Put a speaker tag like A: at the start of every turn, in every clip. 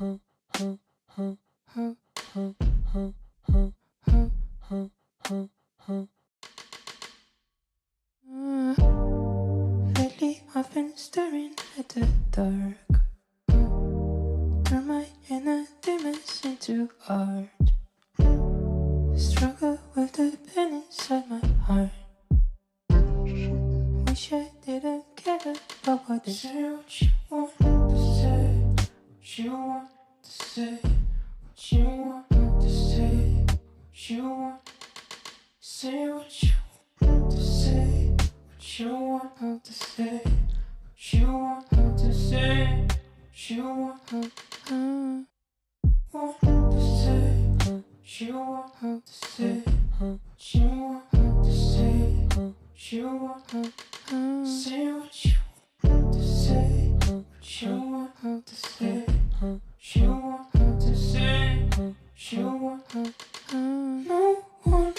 A: Lately I've been staring at the dark. Turn my inner demons into art. Struggle with the pain inside my heart. Wish I didn't care about what they say. What you want to say, what you want to say, what you want to say, what you want. Say what you want to say, what you want to say, what you want to say, what you want to say, what you want to say, what you want to say, what you want to say, what you want to say, what you want to say, what you want to say, what you want to no one.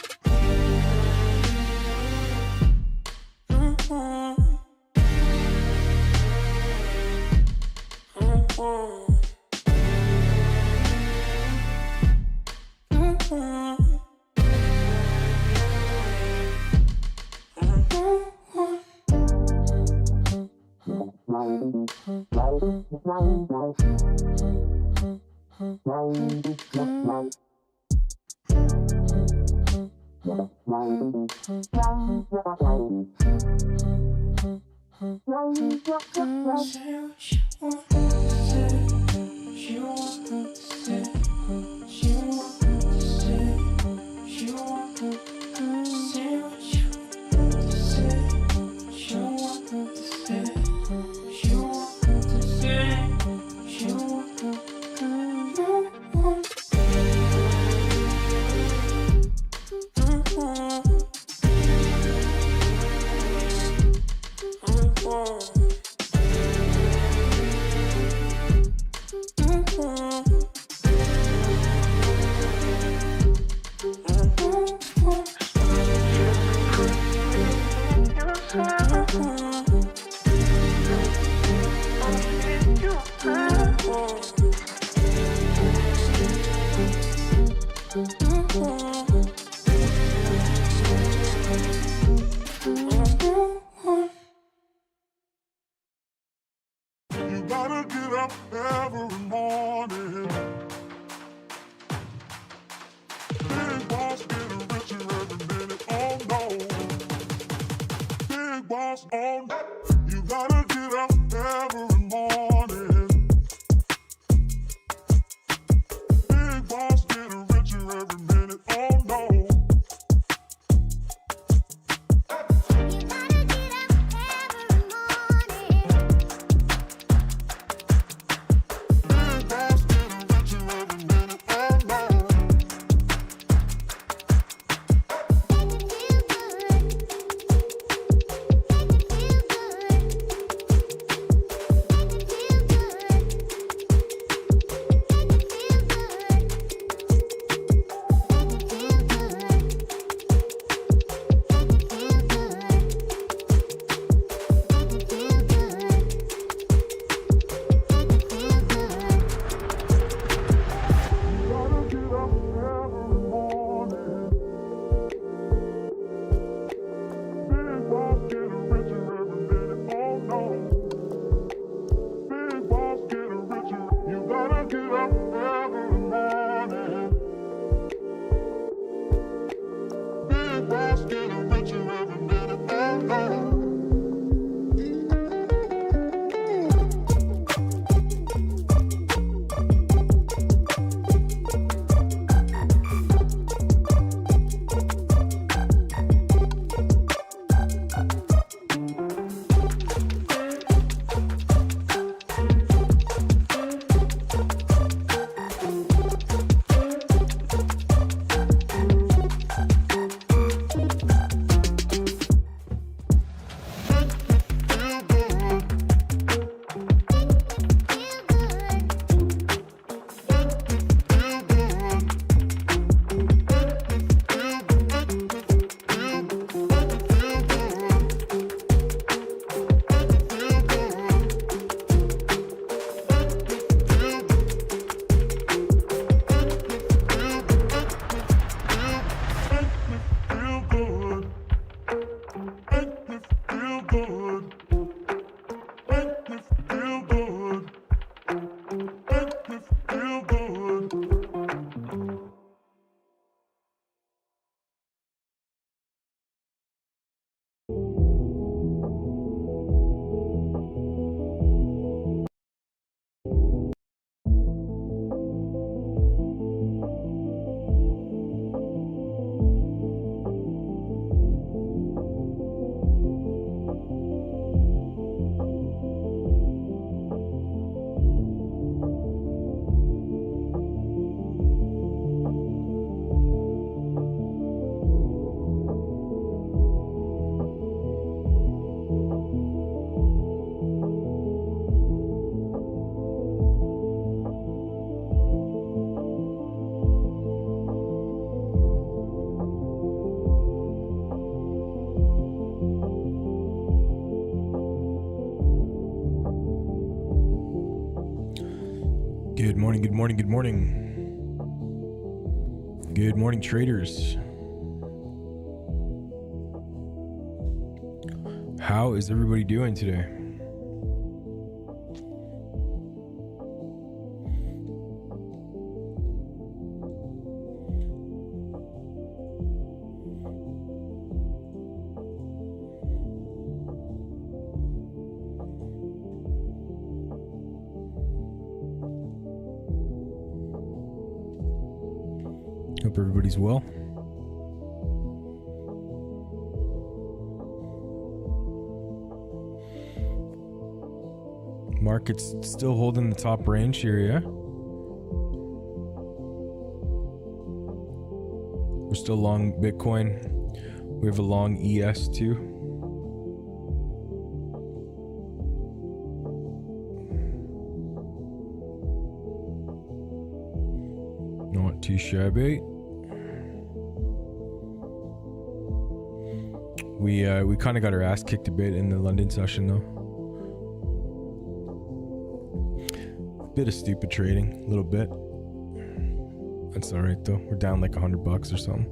B: Good morning, good morning, good morning. Good morning, traders. How is everybody doing today? Hope everybody's well. Market's still holding the top range here, yeah? We're still long Bitcoin. We have a long ES too. Not too shabby. We kind of got our ass kicked a bit in the London session though. Bit of stupid trading, a little bit. That's all right though. We're down like $100 or something.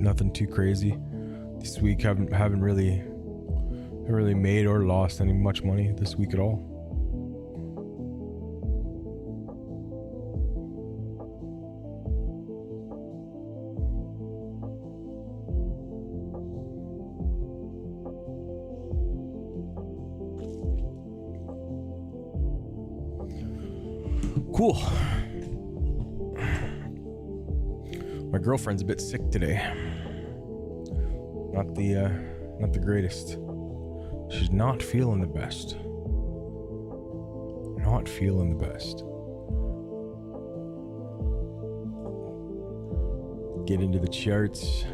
B: Nothing too crazy. This week haven't really made or lost any much money this week at all. Cool. My girlfriend's a bit sick today. Not the greatest. She's not feeling the best. Not feeling the best. Get into the charts.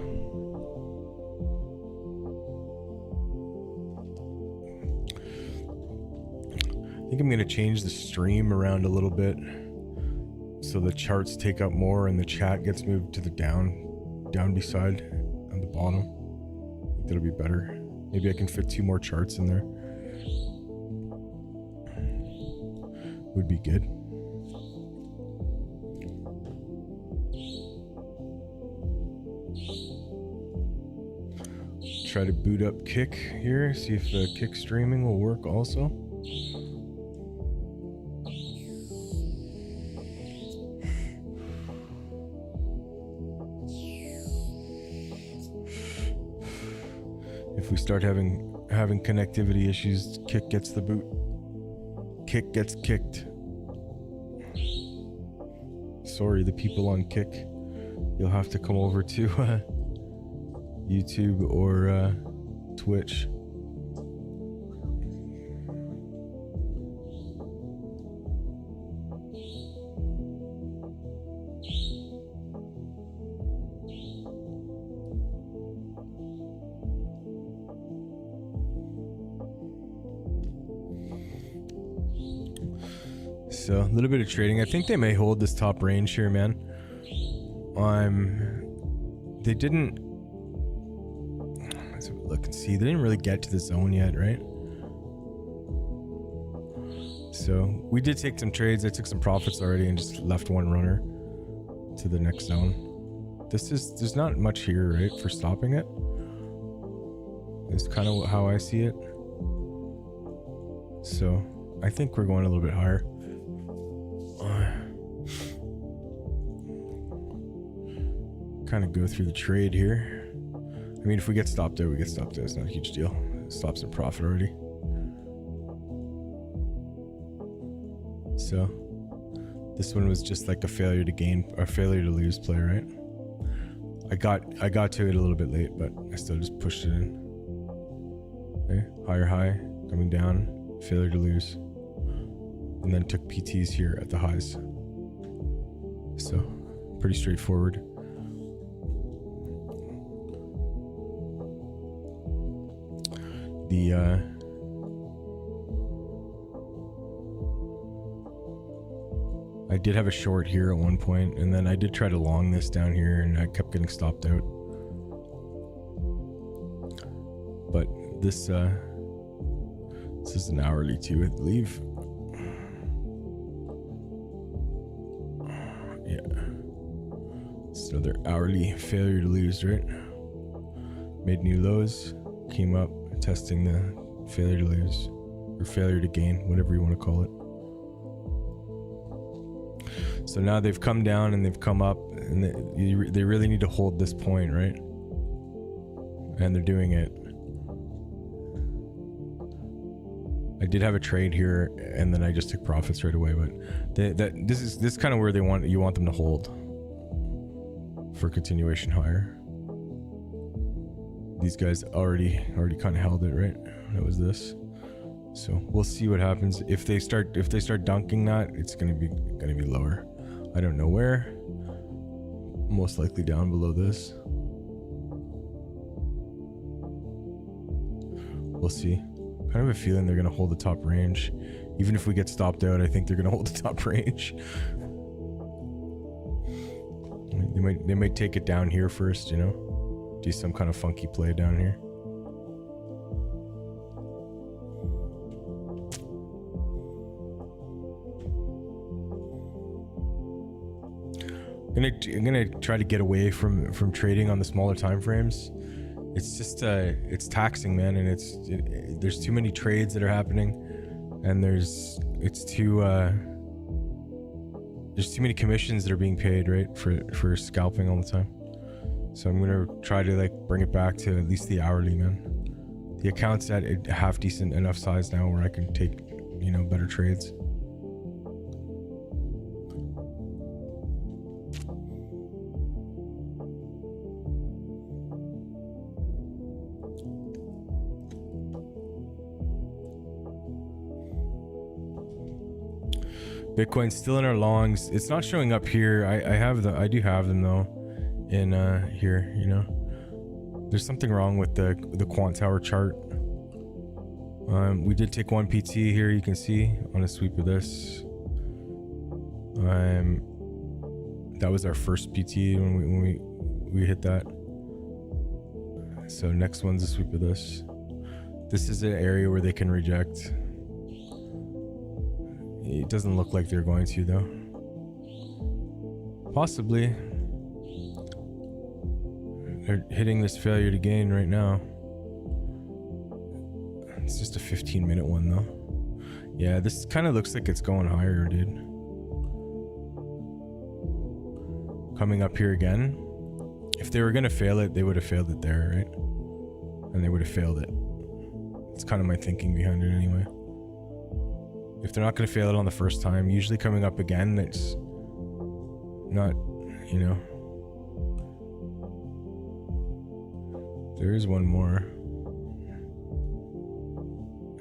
B: I think I'm going to change the stream around a little bit so the charts take up more and the chat gets moved to the down beside on the bottom. I think that'll be better. Maybe I can fit 2 more charts in there. Would be good. Try to boot up Kick here, see if Kick streaming will work also. If we start having connectivity issues, Kick gets the boot. Kick gets kicked. Sorry, the people on Kick. You'll have to come over to YouTube or Twitch. So a little bit of trading. I think they may hold this top range here, man. They didn't. Let's look and see. They didn't really get to the zone yet, right? So we did take some trades. I took some profits already and just left one runner. to the next zone. There's not much here, right, for stopping it. It's kind of how I see it. So I think we're going a little bit higher. Kind of go through the trade here. I mean, if we get stopped out, we get stopped out. It's not a huge deal. It stops in profit already. So this one was just like a failure to gain or failure to lose play, right? I got to it a little bit late, but I still just pushed it in. Okay, higher high, coming down, failure to lose, and then took PTs here at the highs. So pretty straightforward. I did have a short here at one point, and then I did try to long this down here, and I kept getting stopped out. But this is an hourly too, I believe. Yeah, it's another hourly failure to lose, right? Made new lows, came up, testing the failure to lose or failure to gain, whatever you want to call it. So now they've come down and they've come up, and they really need to hold this point, right? And they're doing it. I did have a trade here, and then I just took profits right away. But this is kind of where you want them to hold for continuation higher. These guys already kind of held it, right? That was this. So we'll see what happens if they start dunking that. It's gonna be lower. I don't know where. Most likely down below this. We'll see. Kind of a feeling they're gonna hold the top range. Even if we get stopped out, I think they're gonna hold the top range. They might take it down here first, you know. Do some kind of funky play down here. I'm gonna try to get away from trading on the smaller time frames. It's just it's taxing, man, and there's too many trades that are happening, and there's too many commissions that are being paid, right, for scalping all the time. So I'm gonna try to like bring it back to at least the hourly, man. The account's at a half decent enough size now where I can take, you know, better trades. Bitcoin's still in our longs. It's not showing up here. I do have them though in here, you know. There's something wrong with the quant tower chart. We did take one PT here, you can see on a sweep of this. That was our first PT when we hit that. So next one's a sweep of this. This is an area where they can reject. It doesn't look like they're going to though. Possibly. They're hitting this failure to gain right now. It's just a 15-minute one though. Yeah, this kind of looks like it's going higher, dude. Coming up here again. If they were gonna fail it, they would have failed it there, right? And they would have failed it. It's kind of my thinking behind it anyway. If they're not going to fail it on the first time, usually coming up again, it's not, you know. There is one more.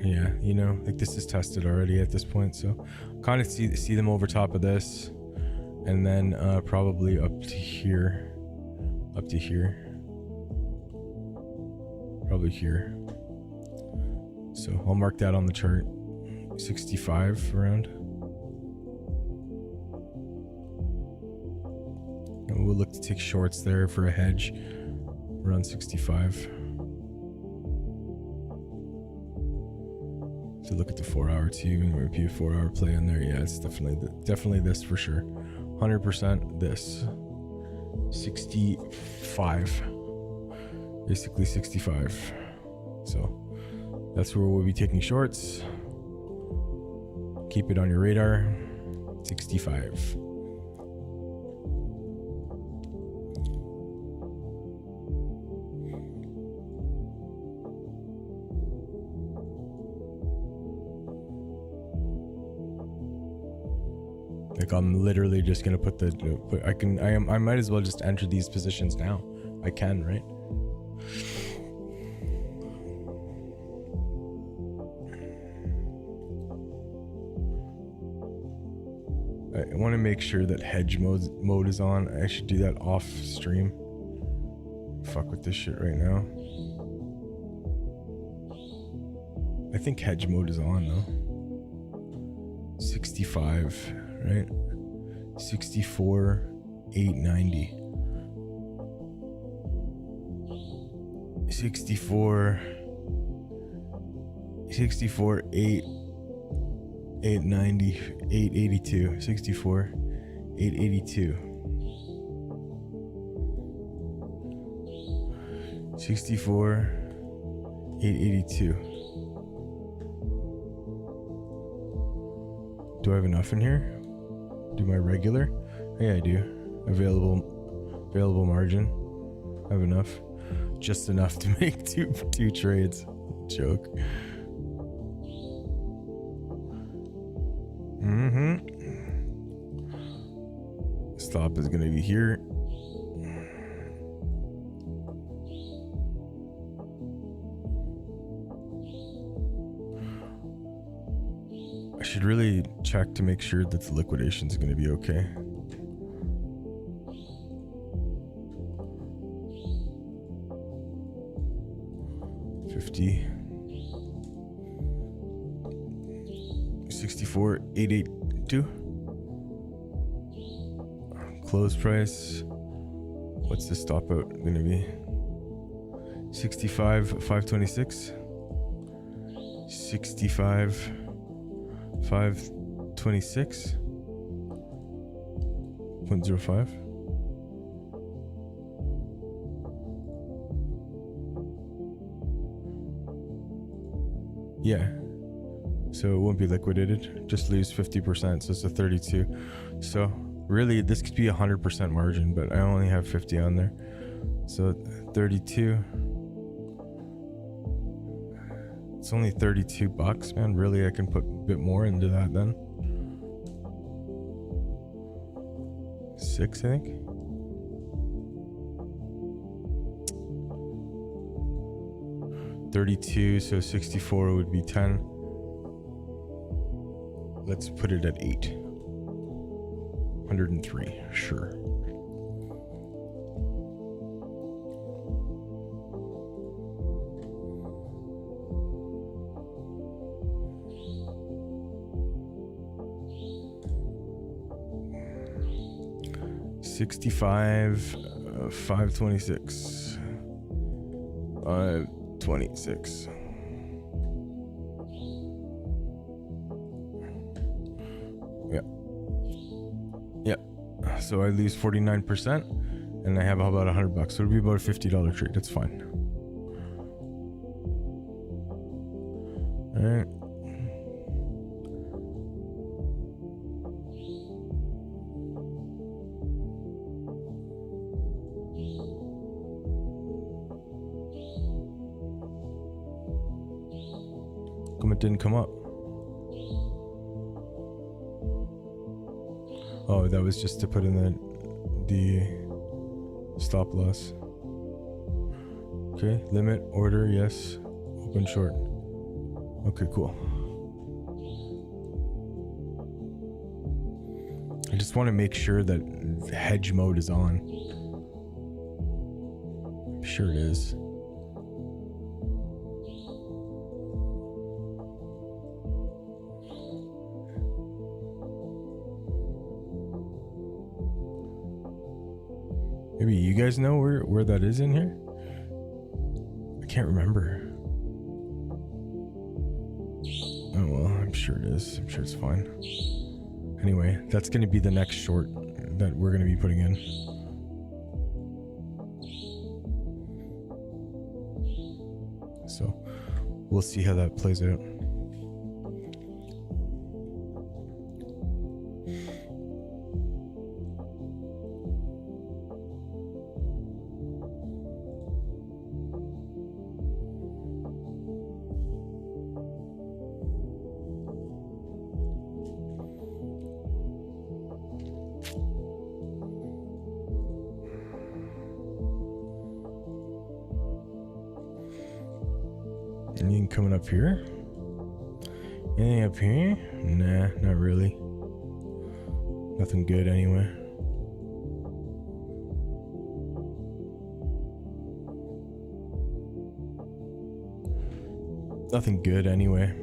B: Yeah, you know, like this is tested already at this point, so kind of see them over top of this, and then probably up to here, probably here. So I'll mark that on the chart. 65 around. And we'll look to take shorts there for a hedge around 65. So look at the 4 hour too, and maybe a 4 hour play in there. Yeah, it's definitely this for sure. 100% this. 65. Basically 65. So that's where we'll be taking shorts. Keep it on your radar. 65. Like I'm literally just gonna put I might as well just enter these positions now. I can, right? I want to make sure that hedge mode is on. I should do that off stream. Fuck with this shit right now. I think hedge mode is on though. 65, right? 64, 890. 64, 890, 882, 64, 882. 64, 882. Do I have enough in here? Do my regular? Yeah, I do. Available margin. I have enough. Just enough to make two trades. Joke. Stop is gonna be here. I should really check to make sure that the liquidation is gonna be okay. $50. 64, 882. Close price. What's the stop out gonna be? 65, 526. 65, 526. 0.05. Yeah. So it won't be liquidated, just lose 50%, so it's a 32. So really this could be 100% margin, but I only have 50 on there. So 32. It's only $32, man. Really, I can put a bit more into that then. 6, I think. $32, so 64 would be 10. Let's put it at 8. 103, sure. $65, 526. 526. Yeah. So I lose 49% and I have about $100. So it'll be about a $50 trade. That's fine. All right. Come, it didn't come up. Oh, that was just to put in the stop loss. Okay, limit, order, yes. Open short. Okay, cool. I just want to make sure that hedge mode is on. I'm sure it is. Maybe you guys know where that is in here? I can't remember. Oh well, I'm sure it is. I'm sure it's fine. Anyway, that's going to be the next short that we're going to be putting in. So we'll see how that plays out. Anything coming up here? Anything up here? Nah, not really. Nothing good anyway. Nothing good anyway.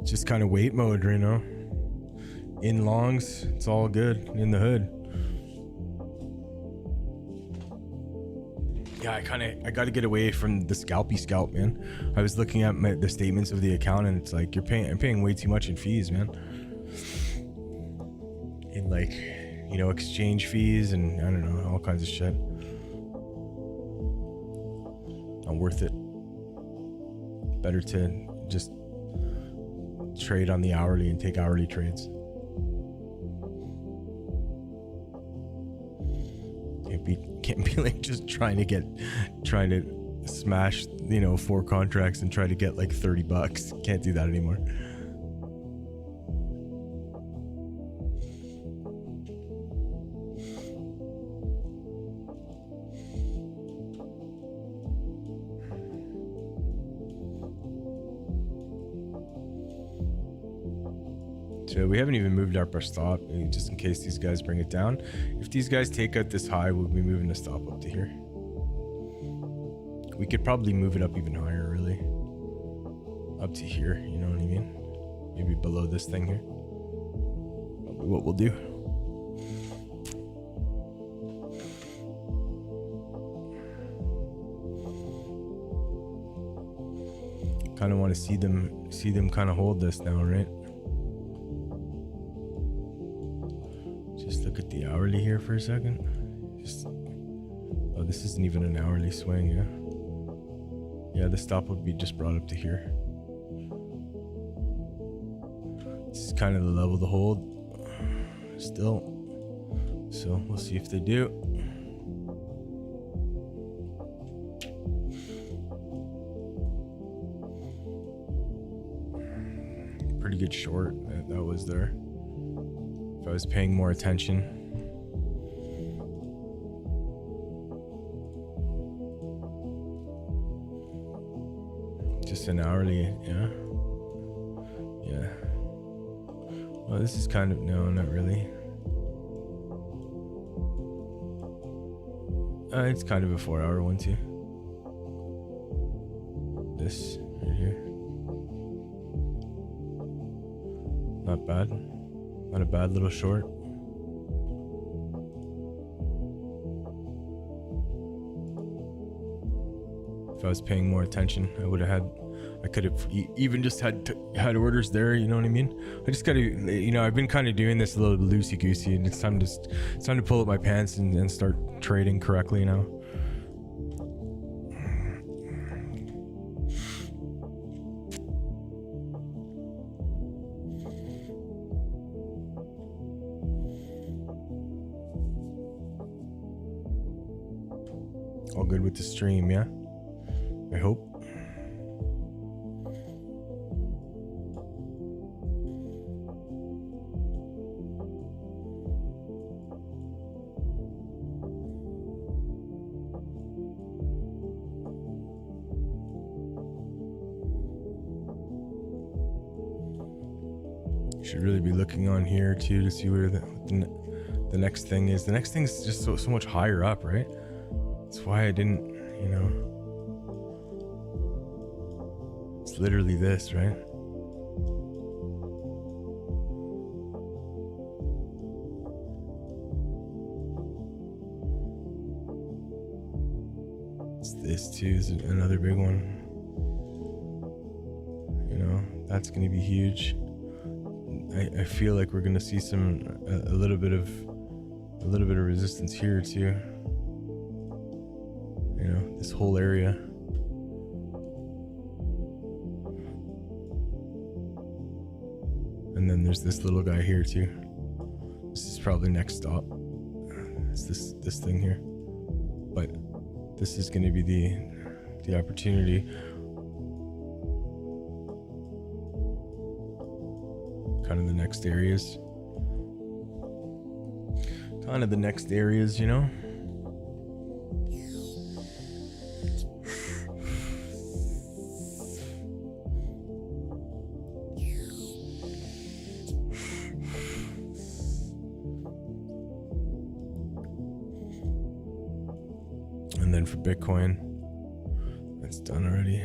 B: Just kind of wait mode right now. In longs, it's all good in the hood. Yeah, I got to get away from the scalpy scalp, man. I was looking at the statements of the account, and it's like I'm paying way too much in fees, man. In like, you know, exchange fees and I don't know, all kinds of shit. Not worth it. Better to just trade on the hourly and take hourly trades. Can't be like just trying to smash, you know, 4 contracts and try to get like $30. Can't do that anymore. So we haven't even moved up our stop, just in case these guys bring it down. If these guys take out this high, we'll be moving the stop up to here. We could probably move it up even higher, really. Up to here, you know what I mean? Maybe below this thing here. Probably what we'll do. Kind of want to see them kind of hold this now, right? Just look at the hourly here for a second. Oh, this isn't even an hourly swing, yeah? Yeah, the stop would be just brought up to here. This is kind of the level to hold still. So we'll see if they do. Pretty good short that was there. If I was paying more attention. Just an hourly, yeah. Yeah. Well, this is kind of, no, not really. It's kind of a 4-hour one too. This right here. Not bad. Not a bad little short. If I was paying more attention, I could have even just had orders there, you know what I mean? I just gotta, you know, I've been kind of doing this a little loosey-goosey, and it's time to pull up my pants and start trading correctly now. All good with the stream, yeah? I hope. Should really be looking on here too to see where the next thing is. The next thing is just so much higher up, right? That's why I didn't, you know. It's literally this, right? It's this too, is another big one. You know, that's gonna be huge. I feel like we're gonna see a little bit of resistance here too. You know, this whole area. And then there's this little guy here too. This is probably next stop. It's this thing here. But this is gonna be the opportunity. Kind of the next areas. You know? And then for Bitcoin, that's done already.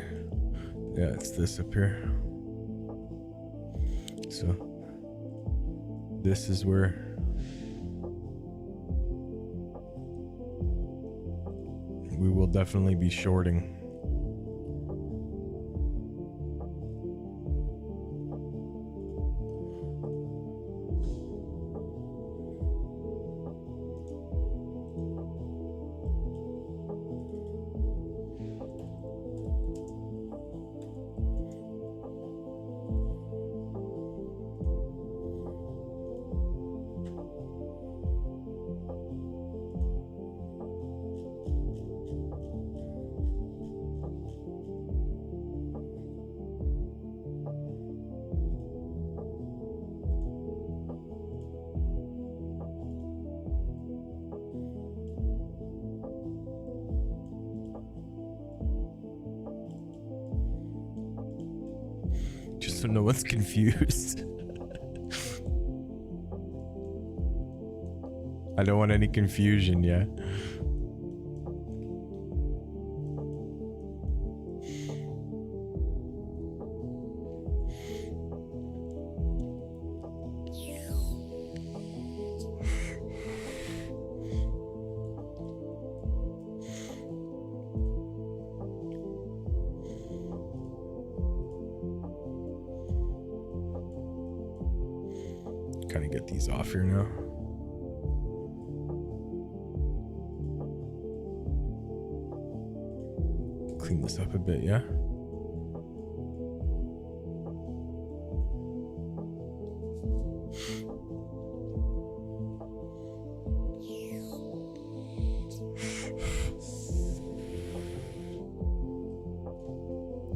B: Yeah, it's this up here. So this is where we will definitely be shorting. Just so no one's confused. I don't want any confusion, yeah. Kind of get these off here now. Clean this up a bit, yeah?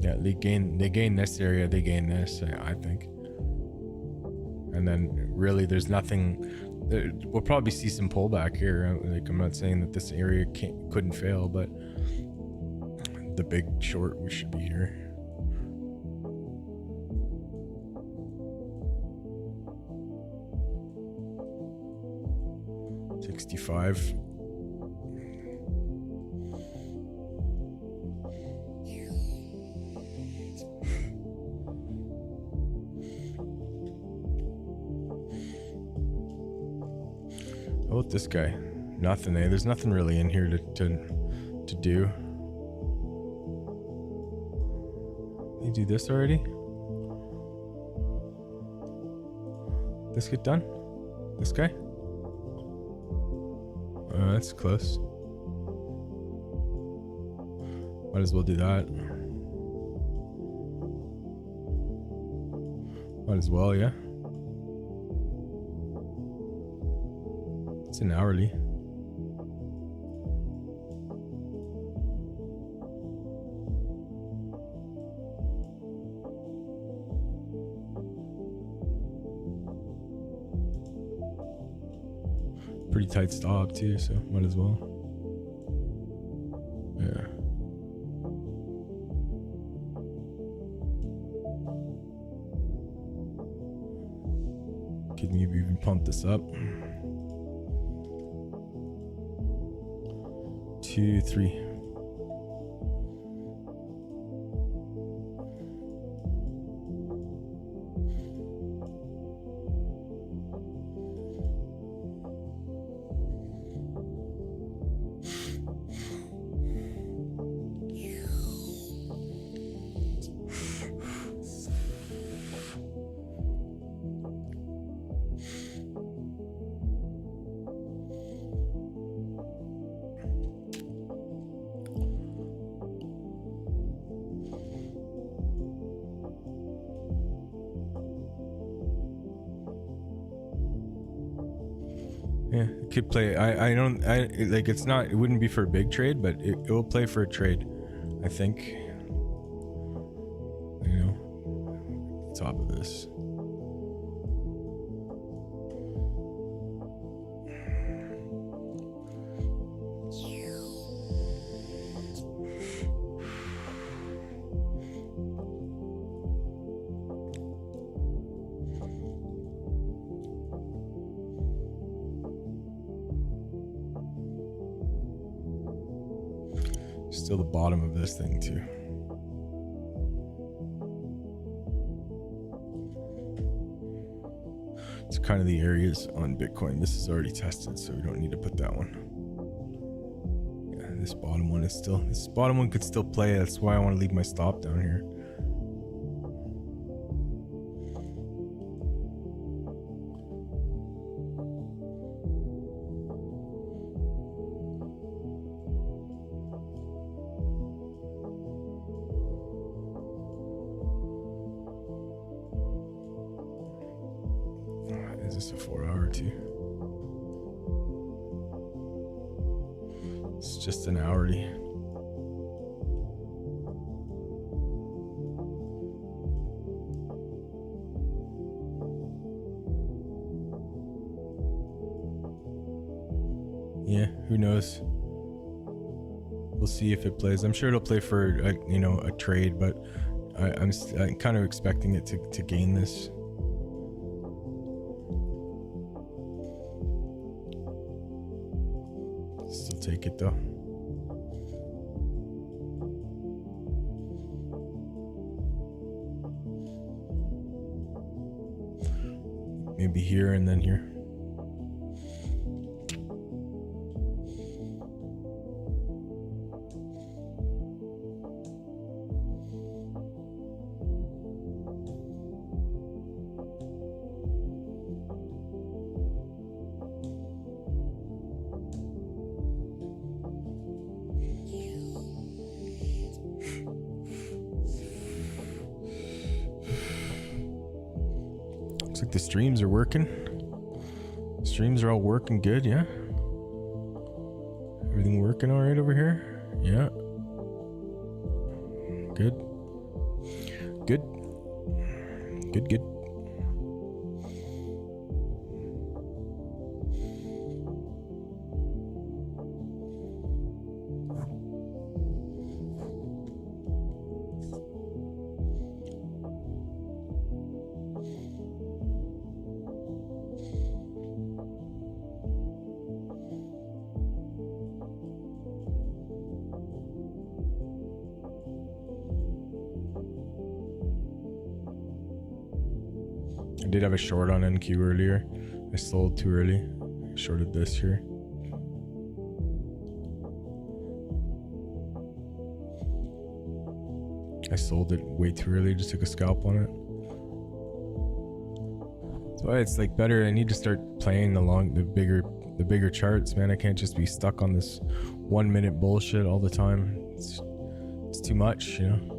B: Yeah, they gain this area, they gain this, I think. And then really there's nothing. We'll probably see some pullback here. Like, I'm not saying that this area couldn't fail, but the big short, we should be here. $65. How about this guy? Nothing, eh? There's nothing really in here to do. You do this already? This get done? This guy? That's close. Might as well do that. Might as well, yeah. It's an hourly. Pretty tight stop too, so might as well. Yeah. Could maybe even pump this up. 2, 3. Yeah, it could play. I don't. Like. It's not. It wouldn't be for a big trade, but it will play for a trade. I think. You know, top of this. Still the bottom of this thing too. It's kind of the areas on Bitcoin. This is already tested, so we don't need to put that one. Yeah, this bottom one is still, this bottom one could still play. That's why I want to leave my stop down here. Is this a 4 hour too? It's just an hourly. Yeah, who knows? We'll see if it plays. I'm sure it'll play for a trade, but I'm kind of expecting it to gain this. Still take it though. Maybe here and then here. Looks like the streams are working. Streams are all working good, yeah. Everything working all right over here? Yeah. Good. Good. Good, good. I did have a short on NQ earlier. I sold too early. Shorted this here. I sold it way too early. Just took a scalp on it. So it's like better. I need to start playing along the bigger charts, man. I can't just be stuck on this 1 minute bullshit all the time. It's too much, you know.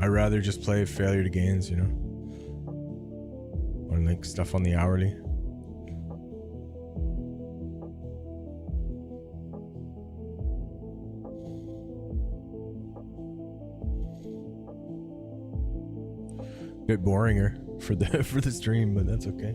B: I'd rather just play failure to gains, you know, or like stuff on the hourly. Bit boringer for the stream, but that's okay.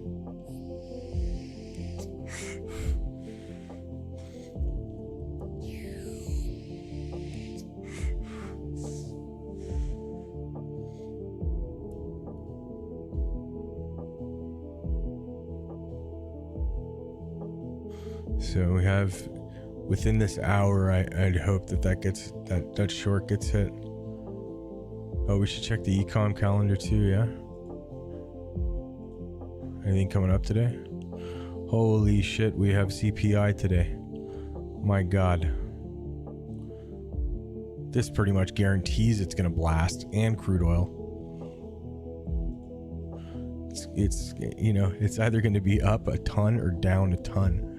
B: So we have within this hour. I'd hope that short gets hit. Oh, we should check the econ calendar too. Yeah. Anything coming up today? Holy shit, we have CPI today. My God. This pretty much guarantees it's gonna blast, and crude oil. It's you know, it's either gonna be up a ton or down a ton.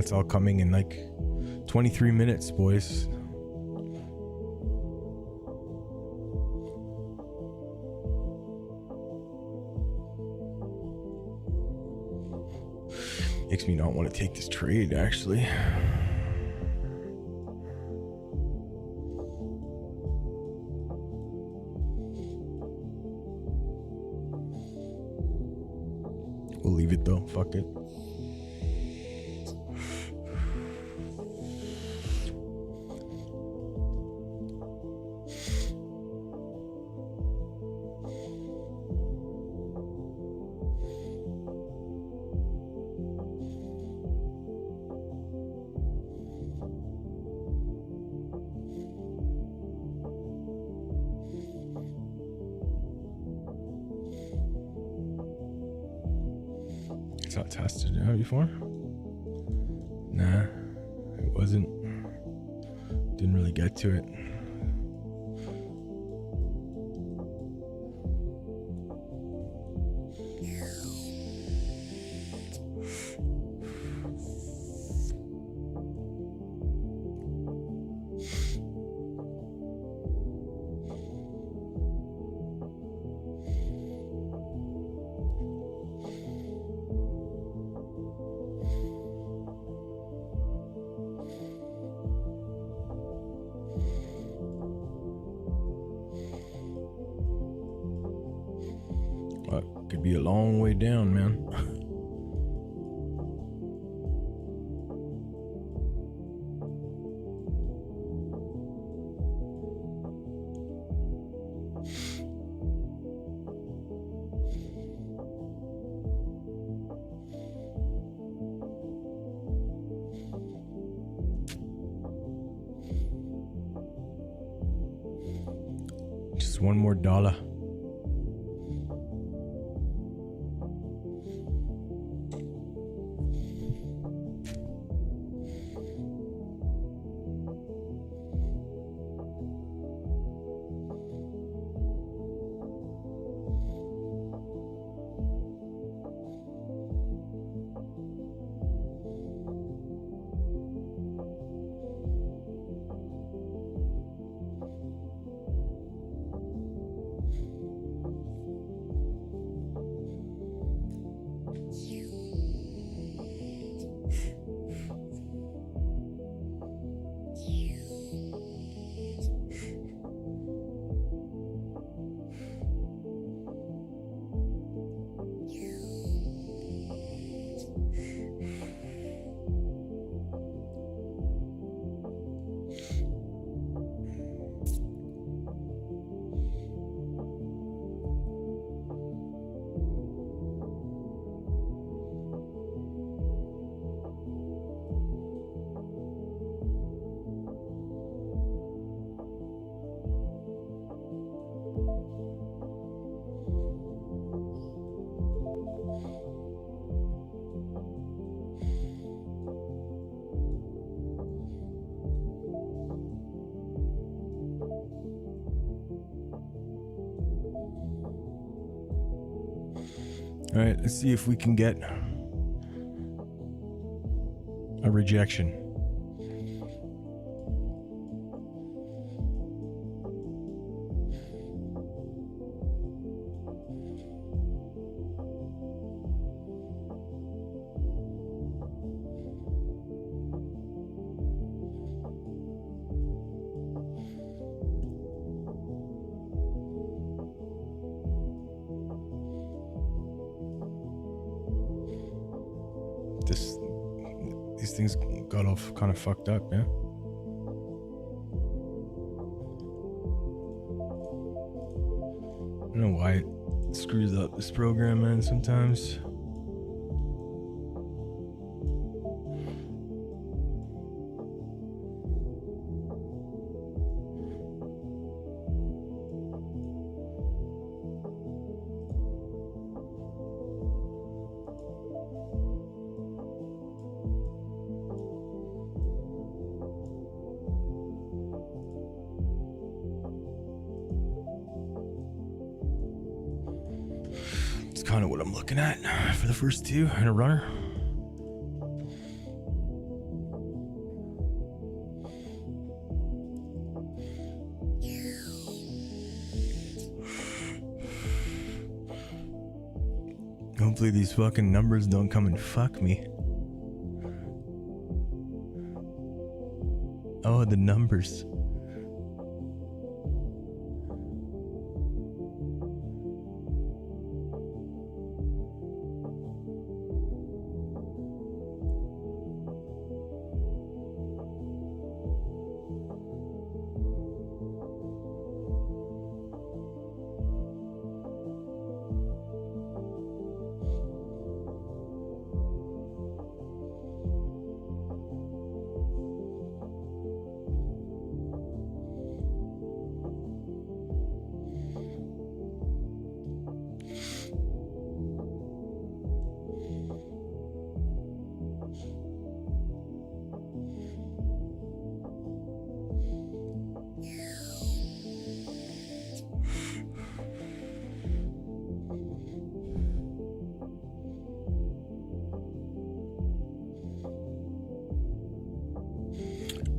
B: That's all coming in like 23 minutes, boys. Makes me not want to take this trade, actually. We'll leave it though. Fuck it. It's not tested out before. Nah, it wasn't. Didn't really get to it. Could be a long way down, man. Just one more dollar. All right, let's see if we can get a rejection. These things got all kind of fucked up, yeah? I don't know why it screws up this program, man, sometimes. Kind of what I'm looking at for the first two and a runner. Hopefully these fucking numbers don't come and fuck me. Oh, the numbers.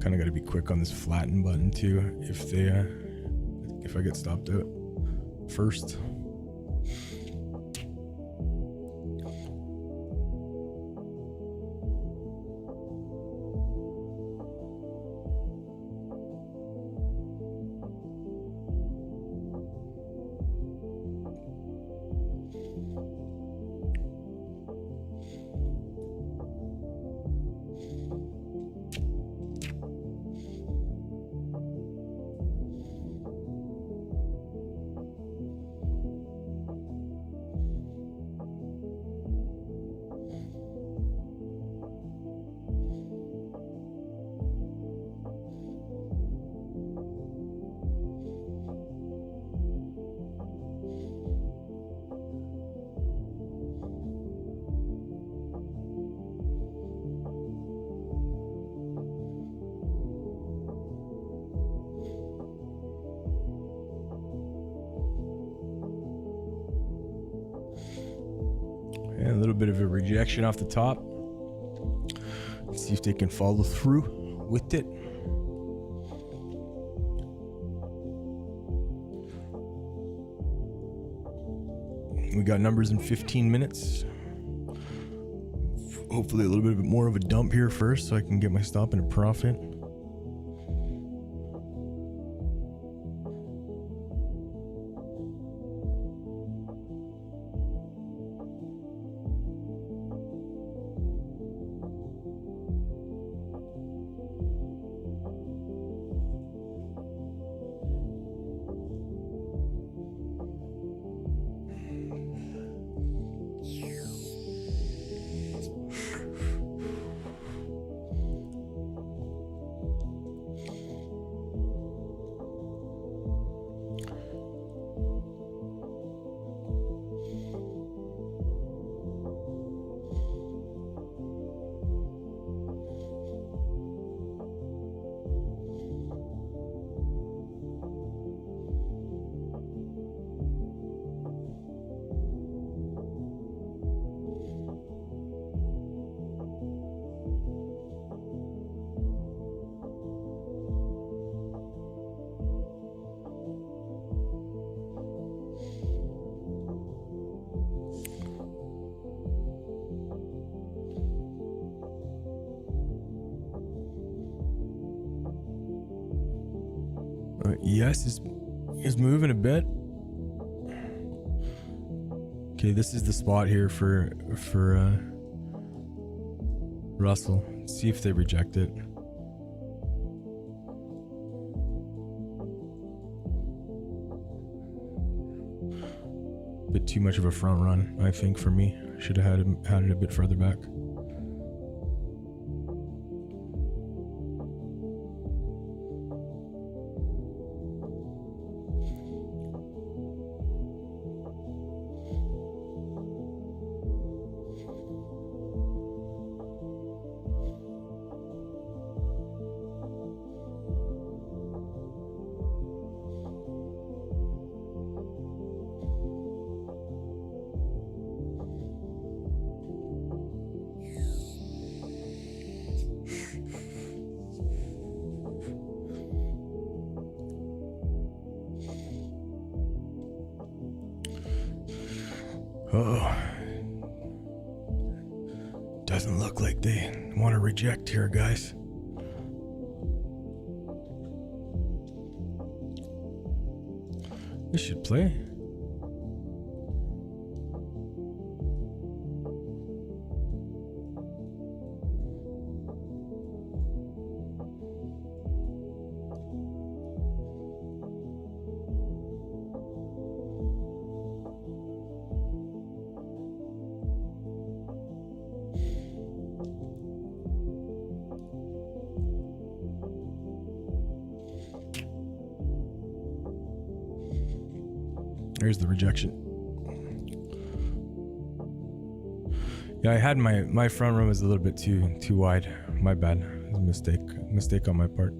B: Kind of got to be quick on this flatten button too if I get stopped out first. And a little bit of a rejection off the top. Let's see if they can follow through with it. We got numbers in 15 minutes. Hopefully a little bit more of a dump here first so I can get my stop and a profit. Yes, is moving a bit. Okay, this is the spot here for Russell. See if they reject it. Bit too much of a front run, I think, for me. Should have had it a bit further back. Uh-oh. Doesn't look like they want to reject here, guys. This should play. There's the rejection. Yeah, I had my front room was a little bit too wide. My bad. It was a mistake on my part.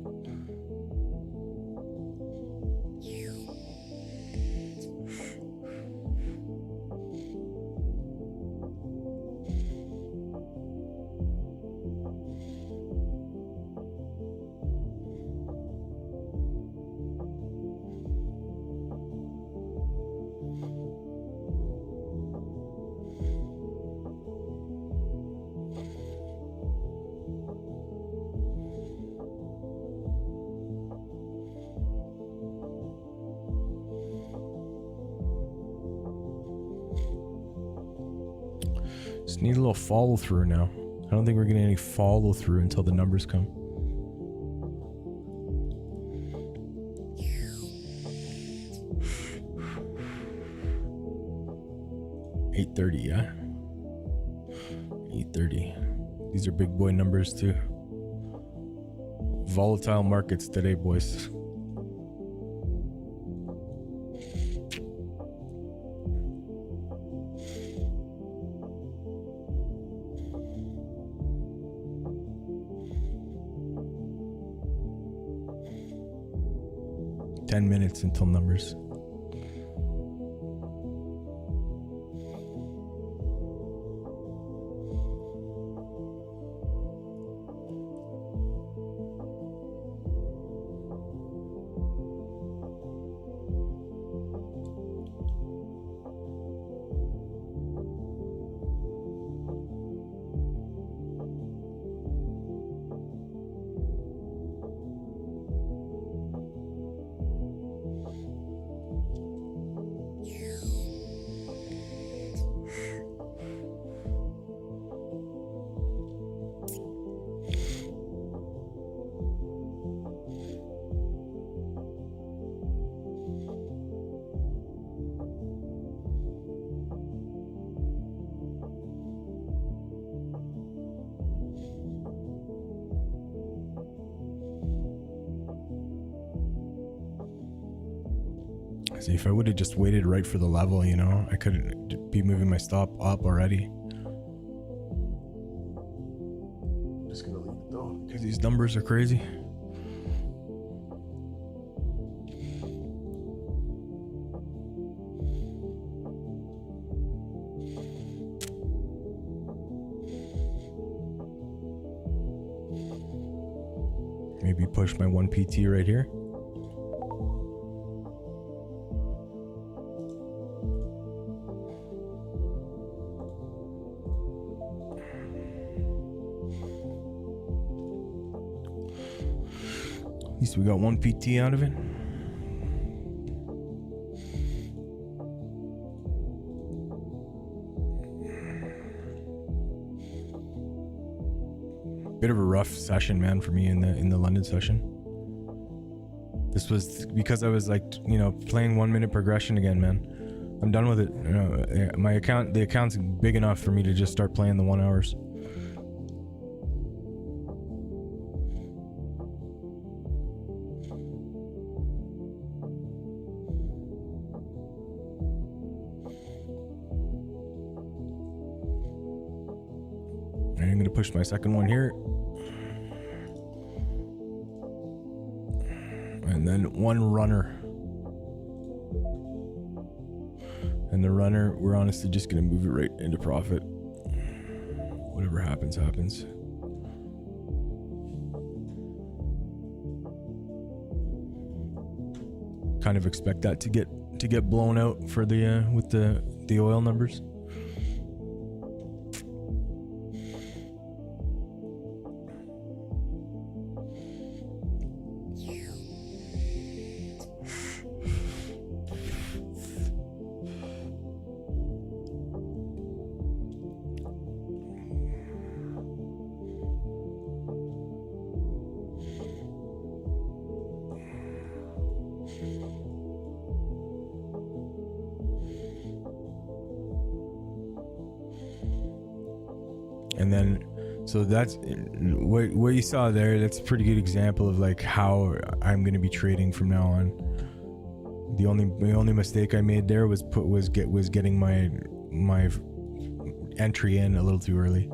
B: Just need a little follow through now. I don't think we're getting any follow through until the numbers come. $8.30, yeah? $8.30. These are big boy numbers too. Volatile markets today, boys. Minutes until numbers. See, if I would have just waited right for the level, you know, I could be moving my stop up already. Just gonna leave it though, because these numbers are crazy. Maybe push my 1 PT right here. At least we got 1 PT out of it. Bit of a rough session, man, for me in the London session. This was because I was like, you know, playing 1 minute progression again, man. I'm done with it. You know, the account's big enough for me to just start playing the 1 hours. I'm gonna push my second one here. And then 1 runner. And the runner, we're honestly just gonna move it right into profit. Whatever happens, happens. Kind of expect that to get blown out for the with the oil numbers. And then, so that's what you saw there. That's a pretty good example of like how I'm going to be trading from now on. The only mistake I made there was getting my entry in a little too early.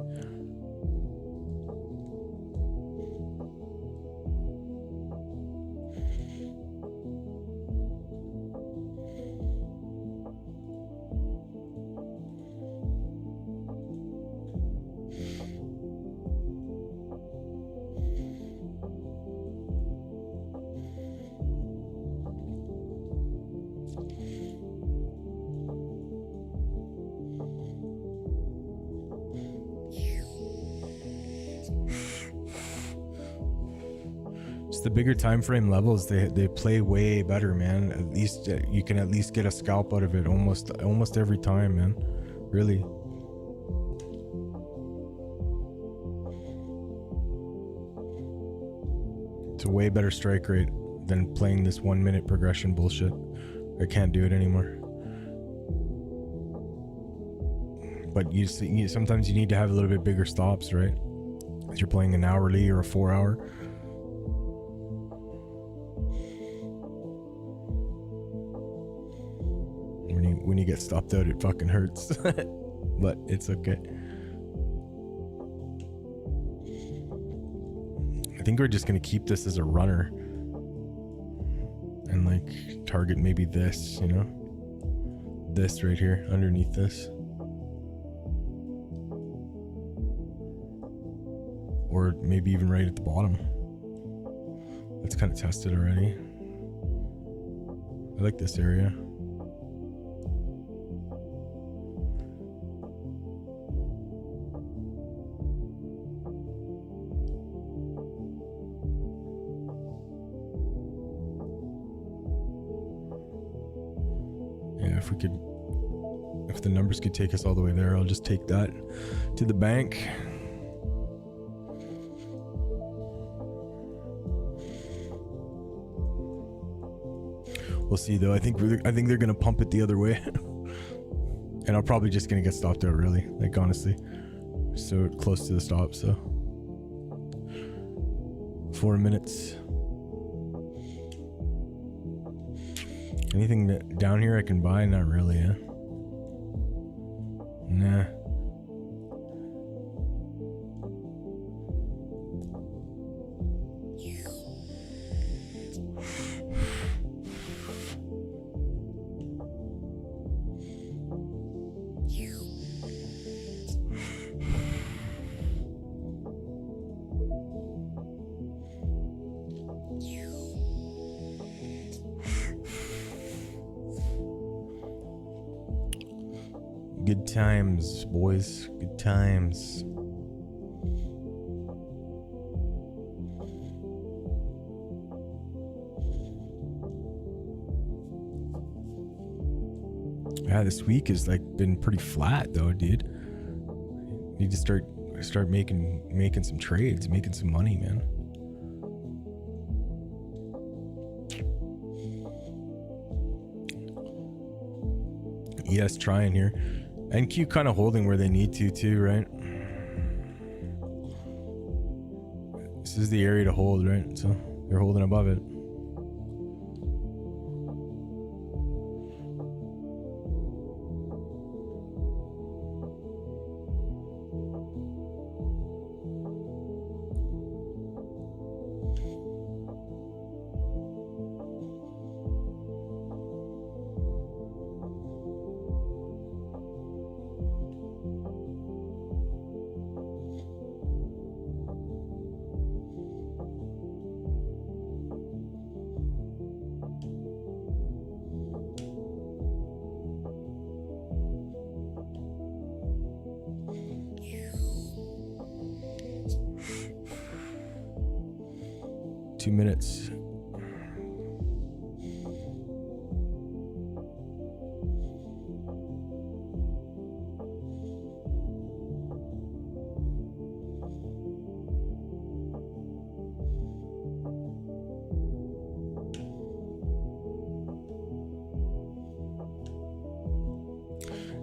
B: The bigger time frame levels, they play way better, man. At least you can at least get a scalp out of it almost every time, man. Really. It's a way better strike rate than playing this 1 minute progression bullshit. I can't do it anymore. But sometimes you need to have a little bit bigger stops, right? If you're playing an hourly or a 4 hour. When you get stopped out, it fucking hurts. But it's okay. I think we're just gonna keep this as a runner and like target maybe this, you know, this right here underneath this, or maybe even right at the bottom. That's kind of tested already. I like this area. If the numbers could take us all the way there, I'll just take that to the bank. We'll see though. I think they're gonna pump it the other way. And I'm probably just gonna get stopped out, really, like honestly. So close to the stop, so 4 minutes. Anything that down here I can buy? Not really, yeah. Nah. Good times, boys. Good times. Yeah, this week has like been pretty flat though, dude. Need to start making some trades, making some money, man. ES trying here. NQ kind of holding where they need to too, right? This is the area to hold, right? So they're holding above it. Two minutes.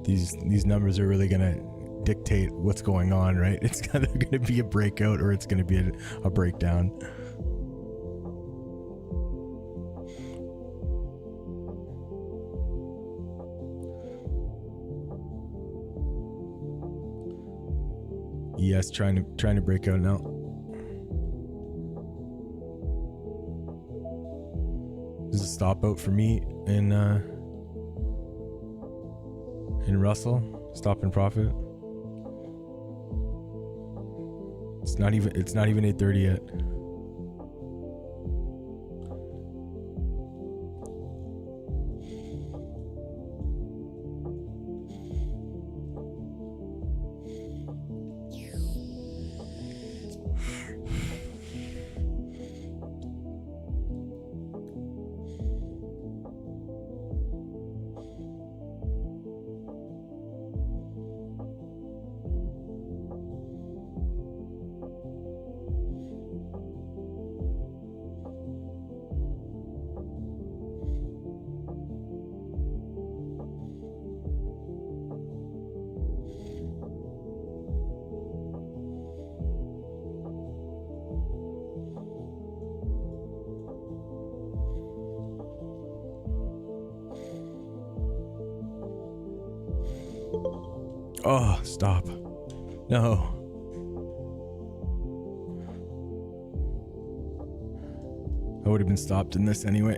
B: These numbers are really gonna dictate what's going on, right? It's either going to be a breakout or it's going to be a breakdown. Yes, trying to break out now. This is a stop out for me in Russell. Stop and profit. It's not even 8:30 yet. Oh, stop. No. I would have been stopped in this anyway.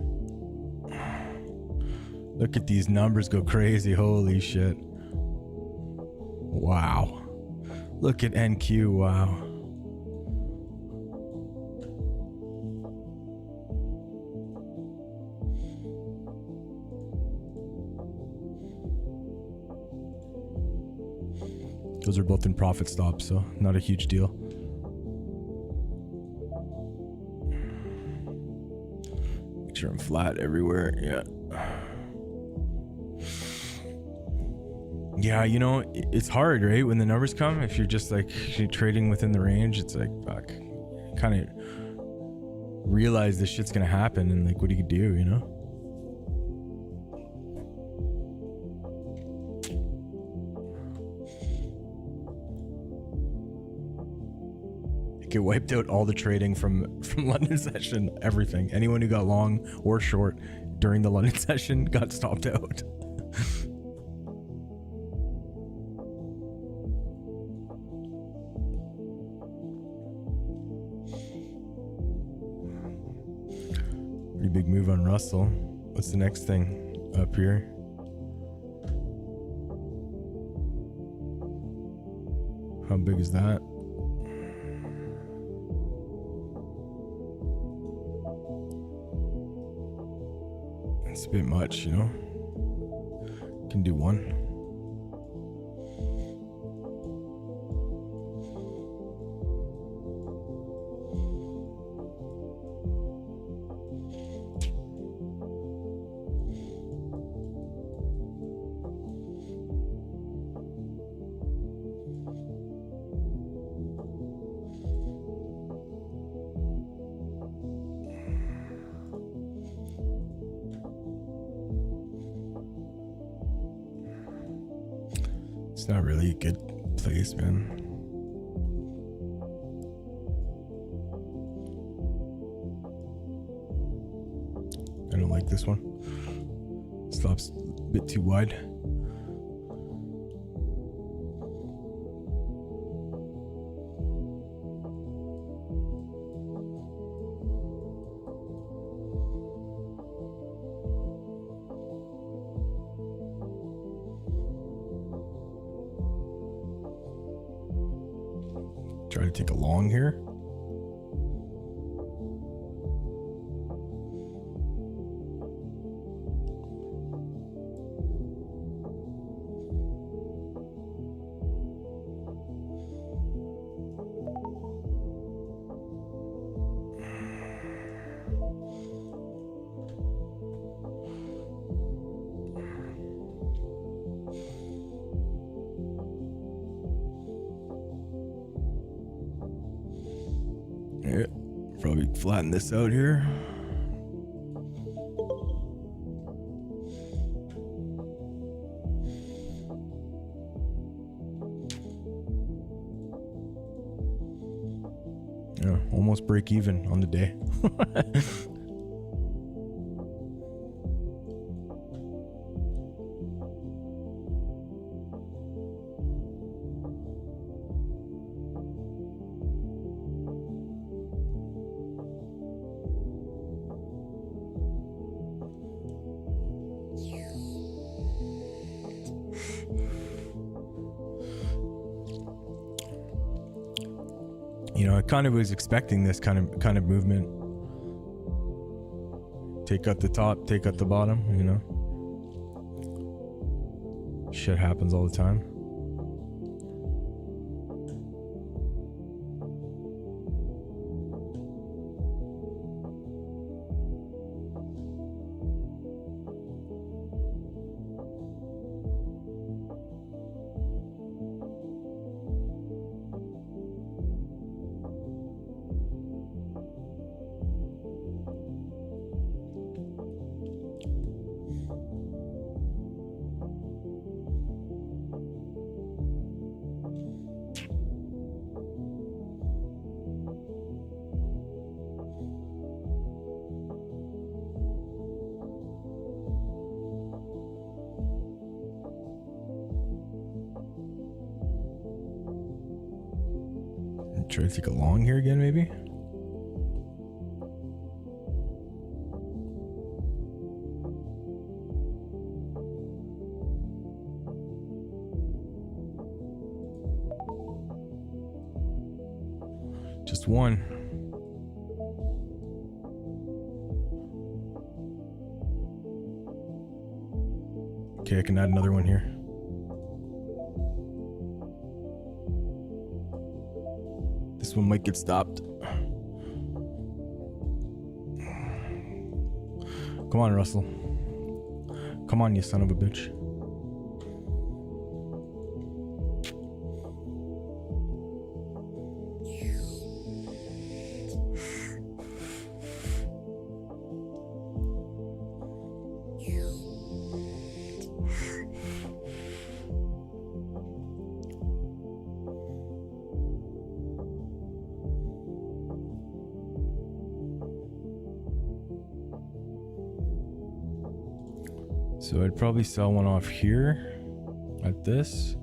B: Look at these numbers go crazy. Holy shit. Wow. Look at NQ. Wow. Those are both in profit stops, so not a huge deal. Make sure I'm flat everywhere. Yeah. Yeah, you know, it's hard, right? When the numbers come, if you're just like trading within the range, it's like, fuck. Kind of realize this shit's gonna happen, and like, what do you do, you know? It wiped out all the trading from London session, everything. Anyone who got long or short during the London session got stopped out. Pretty big move on Russell. What's the next thing up here? How big is that? It's a bit much, you know. Can do one. It's not really a good place, man. I don't like this one. Stops a bit too wide. Try to take a long here. Yeah, probably flatten this out here. break even on the day. You know, I kind of was expecting this kind of movement. Take out the top, take out the bottom, you know. Shit happens all the time. Try to take a long here again, maybe. Just one. Okay, I can add another one here. This one might get stopped. Come on, Russell. Come on, you son of a bitch. So I'd probably sell one off here at this.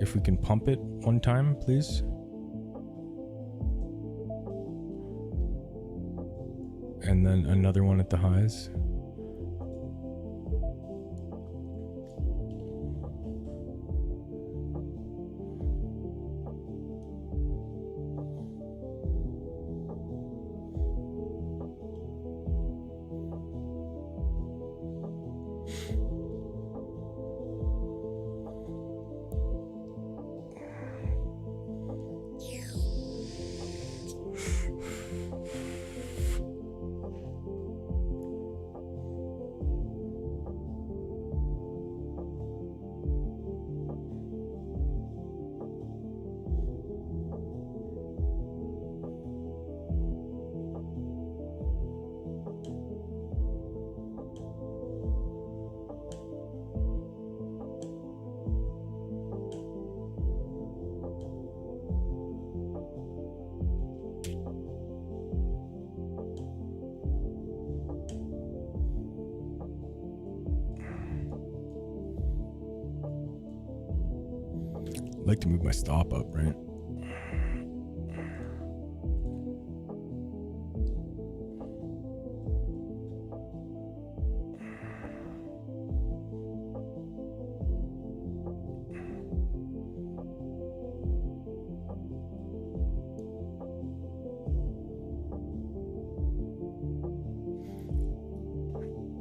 B: If we can pump it one time, please. And then another one at the highs. I'd like to move my stop up, right?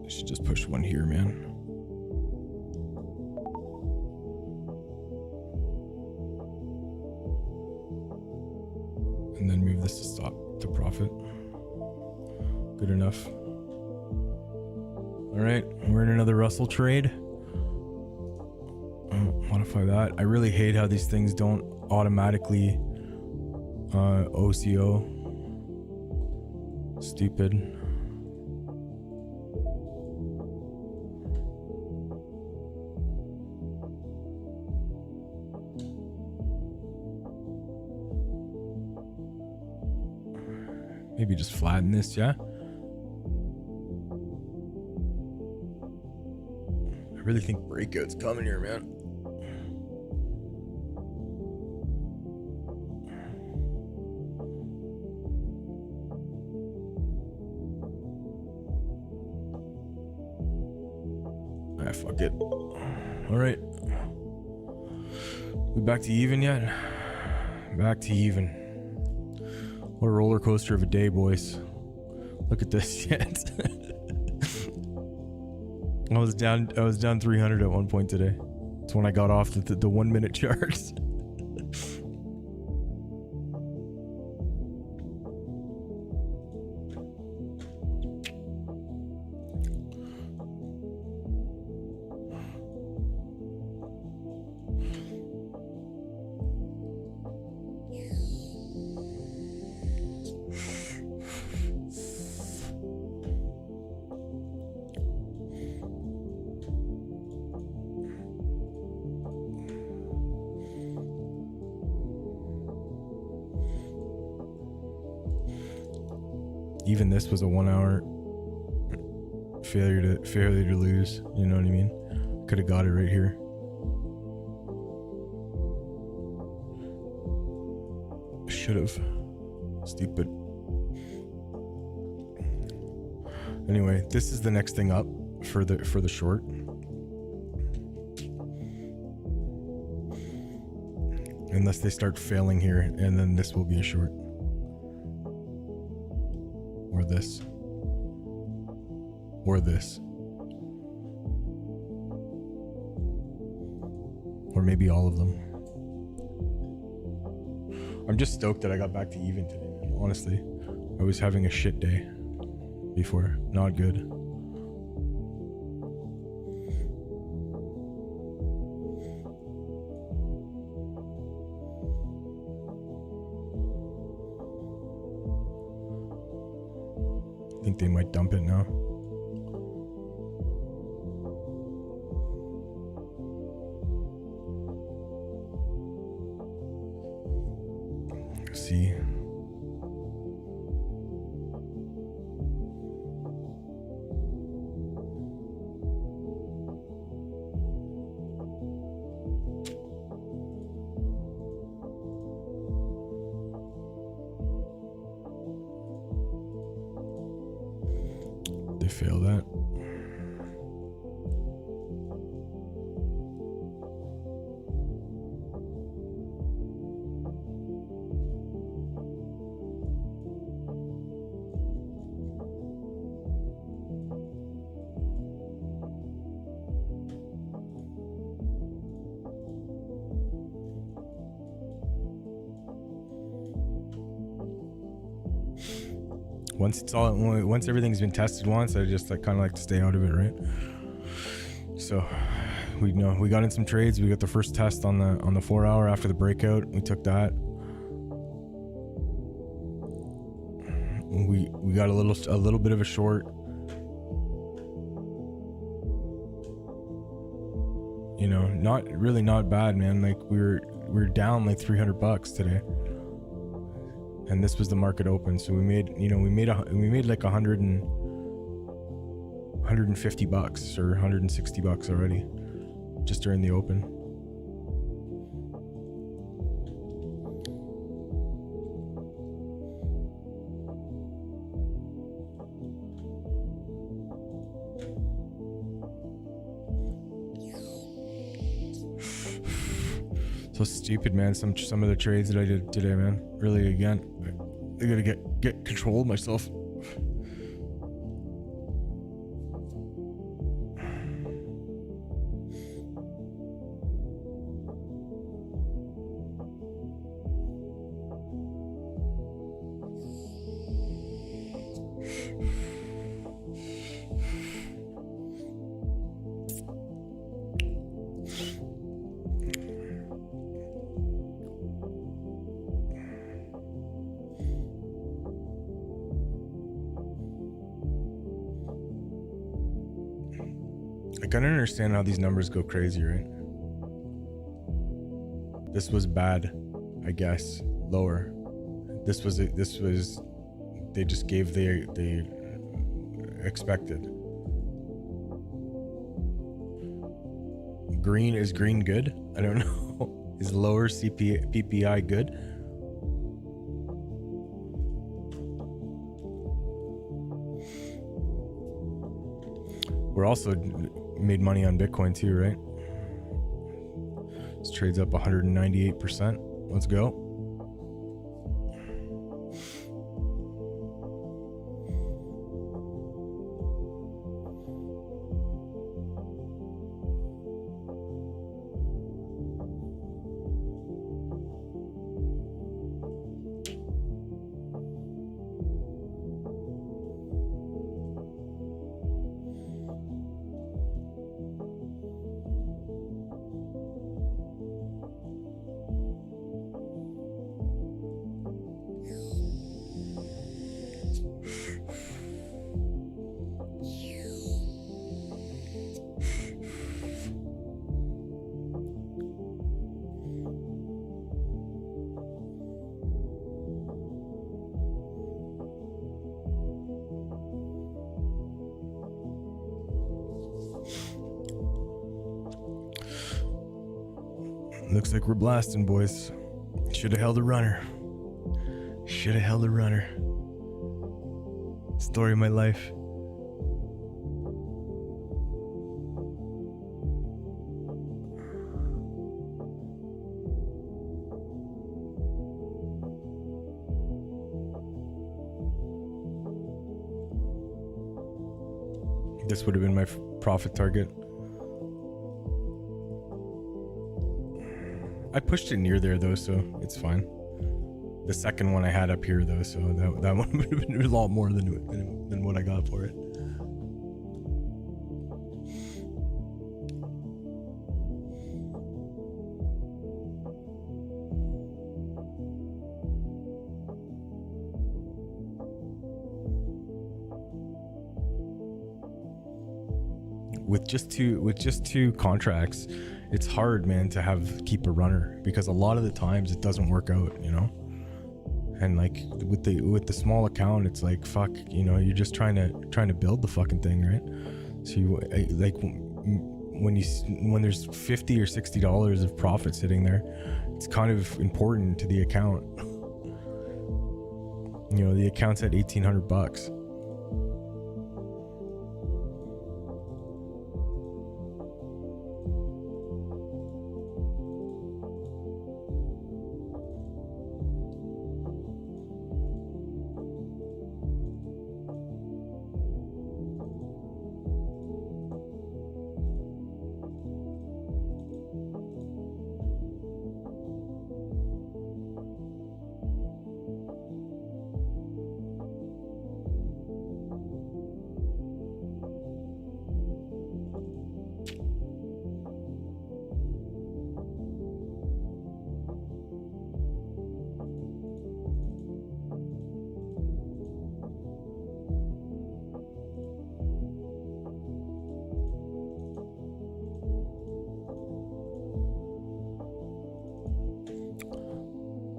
B: I should just push one here, man. And then move this to stop to profit. Good enough. All right, we're in another Russell trade. Modify that. I really hate how these things don't automatically OCO. Stupid. Maybe just flatten this, yeah? I really think breakout's coming here, man. Ah, fuck it. All right. We back to even yet? Back to even. What a roller coaster of a day, boys. Look at this shit. I was down 300 at one point today. That's when I got off the 1 minute charts. Even this was a 1 hour failure to lose. You know what I mean? Could have got it right here. Should have. Stupid. Anyway, this is the next thing up for the short. Unless they start failing here, and then this will be a short. Or this. Or this. Or maybe all of them. I'm just stoked that I got back to even today, man. Honestly, I was having a shit day before. Not good. I think they might dump it now. See. They fail that. Once everything's been tested once, I just kind of like to stay out of it, right? So we got in some trades. We got the first test on the 4 hour after the breakout. We took that. We got a little bit of a short. You know, not bad, man. Like we're down like $300 today. And this was the market open, so we made like $150 or $160 already, just during the open. So stupid, man. Some of the trades that I did today, man. Really, again, I gotta get control of myself. I can understand how these numbers go crazy, right? This was bad, I guess. Lower. This was they just gave the expected. Green, is green good? I don't know. Is lower PPI good? We're also made money on Bitcoin too, right? This trade's up 198%. Let's go. Looks like we're blasting, boys. Should have held a runner. Should have held a runner. Story of my life. This would have been my profit target. I pushed it near there though, so it's fine. The second one I had up here though, so that one would have been a lot more than what I got for it. With just two contracts, it's hard, man, to keep a runner, because a lot of the times it doesn't work out, you know. And like with the small account, it's like, fuck, you know, you're just trying to build the fucking thing, right? So you like when there's $50 or $60 of profit sitting there, it's kind of important to the account. You know, the account's at $1,800.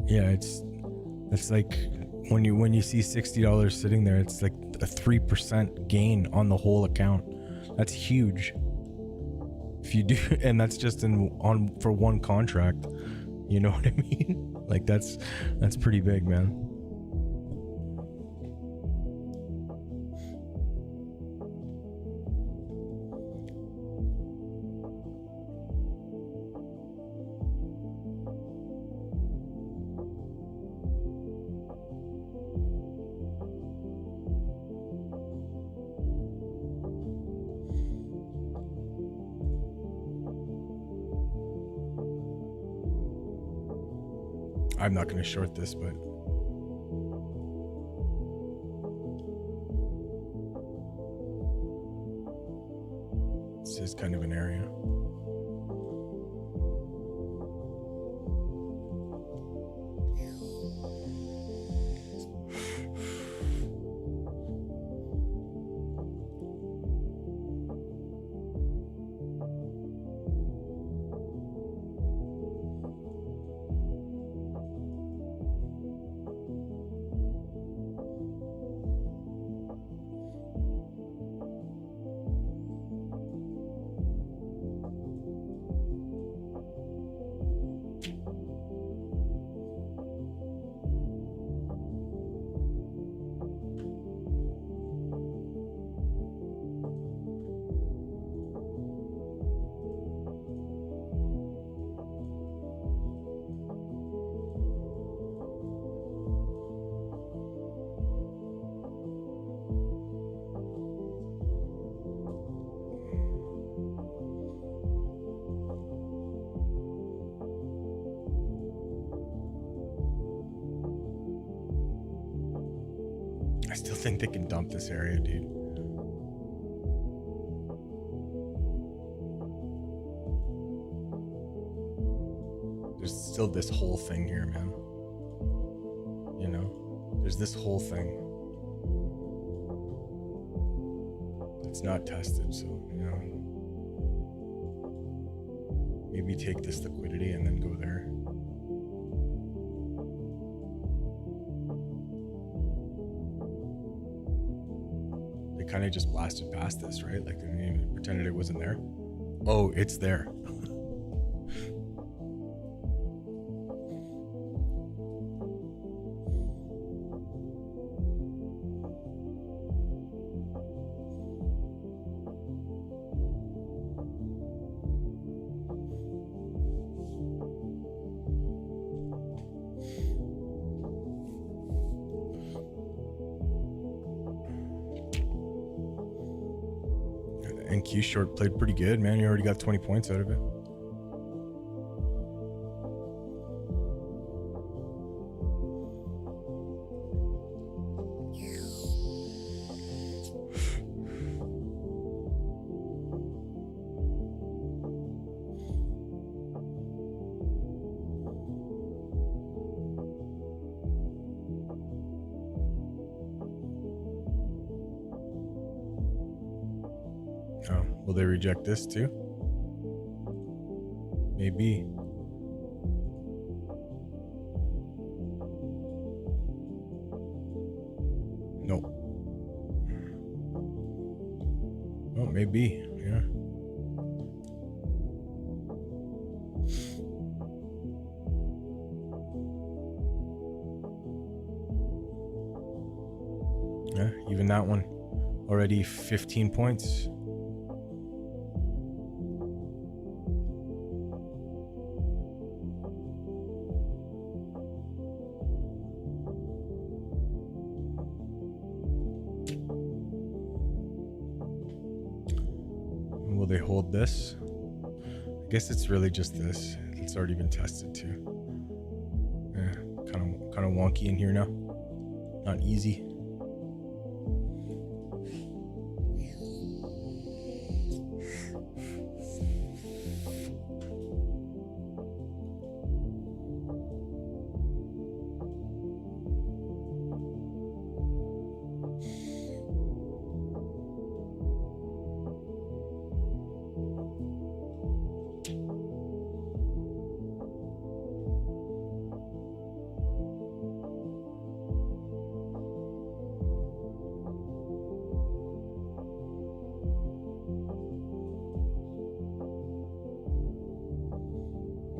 B: Yeah, it's like when you see $60 sitting there, it's like a 3% gain on the whole account. That's huge. If you do, and that's just for one contract. You know what I mean? Like that's pretty big, man. I'm not going to short this, but this is kind of an area. I still think they can dump this area, dude. There's still this whole thing here, man. You know, there's this whole thing. It's not tested, so, you know, maybe take this liquidity and then go there. They kind of just blasted past this, right? Like they didn't even pretended it wasn't there. Oh, it's there. And Q short played pretty good, man. You already got 20 points out of it. Oh, will they reject this too? Maybe. Nope. Oh, maybe. Yeah. Yeah, even that one. Already 15 points. Will they hold this? I guess it's really just this. It's already been tested too. Yeah, kind of wonky in here now. Not easy.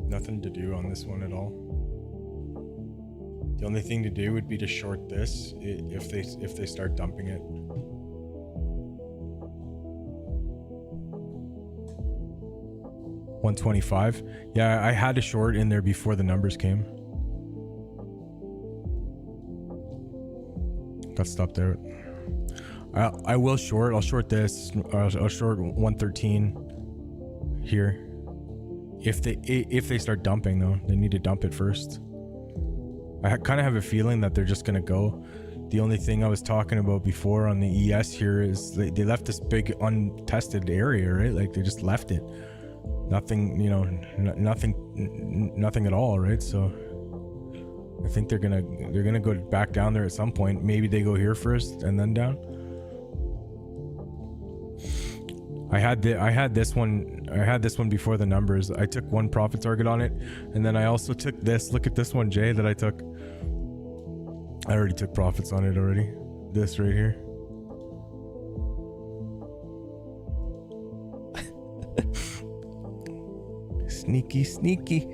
B: Nothing to do on this one at all. The only thing to do would be to short this if they start dumping it. $125. Yeah, I had a short in there before the numbers came. Got stopped there. I will short. I'll short this. I'll short 113 here. If they start dumping though, they need to dump it first. I kind of have a feeling that they're just gonna go. The only thing I was talking about before on the ES here is they left this big untested area, right? Like they just left it. Nothing, you know, nothing at all, right? So I think they're gonna go back down there at some point. Maybe they go here first and then down. I had this one before the numbers. I took one profit target on it, and then I also took this. Look at this one, Jay, that I took. I already took profits on it already. This right here. Sneaky, sneaky.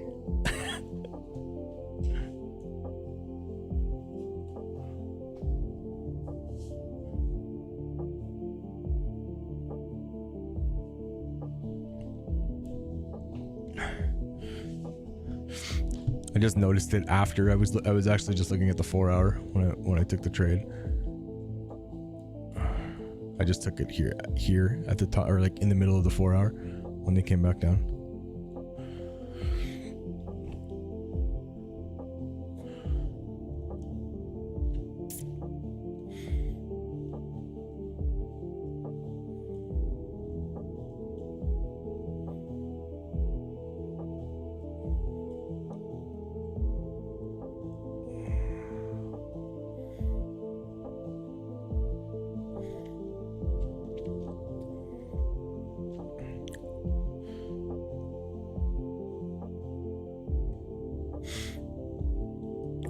B: I just noticed it after I was actually just looking at the 4 hour when I took the trade. I just took it here at the top, or like in the middle of the 4 hour when they came back down.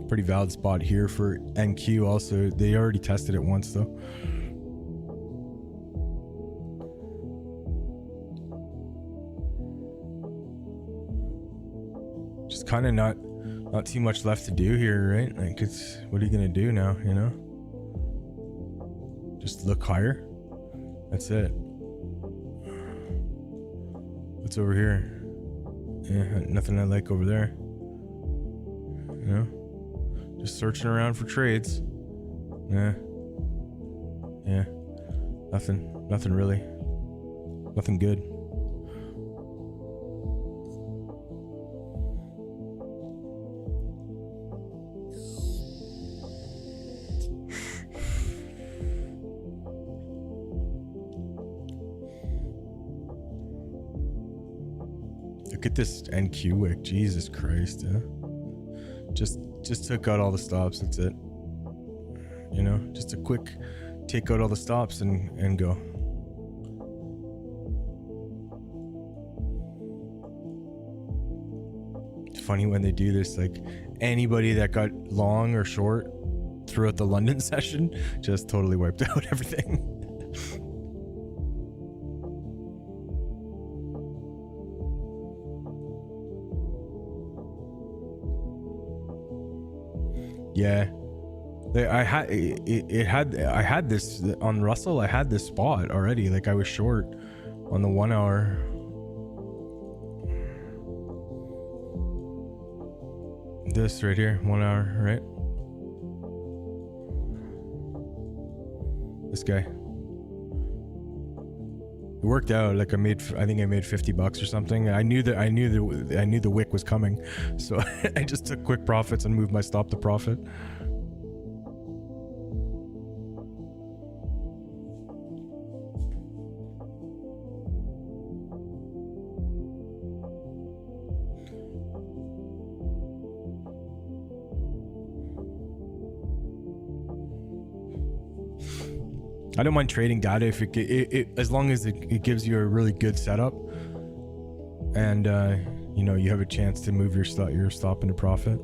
B: Pretty valid spot here for NQ also. They already tested it once though. Just kind of not too much left to do here, right? Like, it's, what are you gonna do now, you know? Just look higher. That's it. What's over here? Yeah, nothing I like over there. You know? Just searching around for trades. Yeah. Nothing really. Nothing good. Look at this NQ wick. Jesus Christ, huh? Just took out all the stops. That's it. You know, just a quick take out all the stops and go. It's funny when they do this, like anybody that got long or short throughout the London session just totally wiped out everything. Yeah, I had this on Russell. I had this spot already. Like I was short on the 1 hour. This right here, 1 hour, right? This guy. It worked out. Like I think I made $50 or something. I knew the wick was coming, so I just took quick profits and moved my stop to profit. I don't mind trading data if it as long as it gives you a really good setup, and you know, you have a chance to move your stop into profit.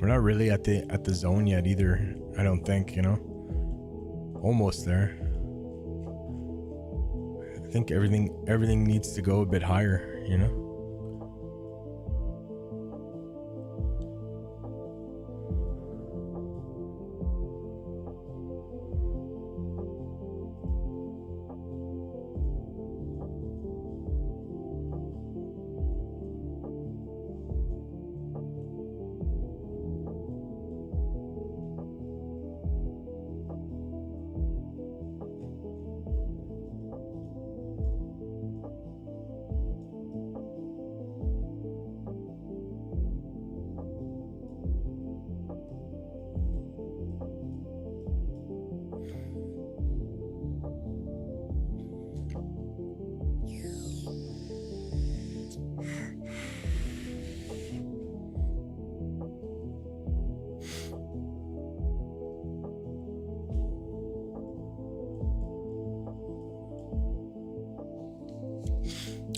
B: We're not really at the zone yet either, I don't think, you know. Almost there. I think everything needs to go a bit higher, you know.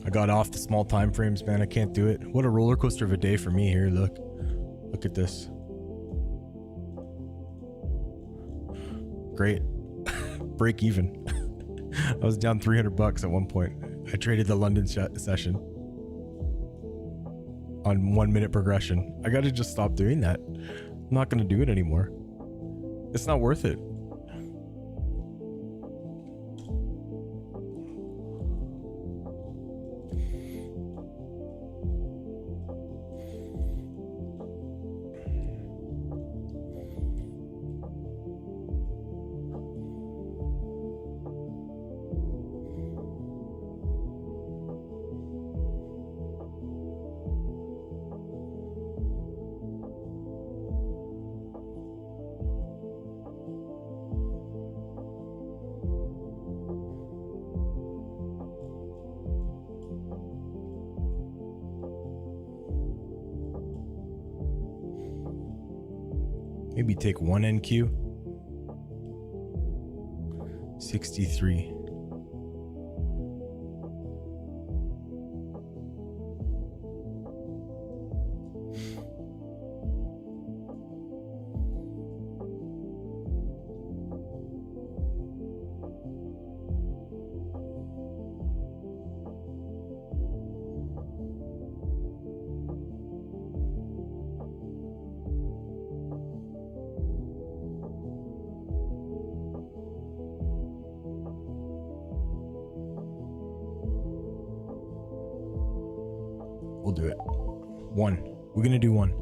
B: I got off the small time frames, man. I can't do it. What a roller coaster of a day for me here. Look at this. great. Break even. I was down $300 at one point. I traded the London session on 1 minute progression. I got to just stop doing that. I'm not going to do it anymore. It's not worth it. Maybe take one NQ. 63. We'll do it. One. We're gonna do one.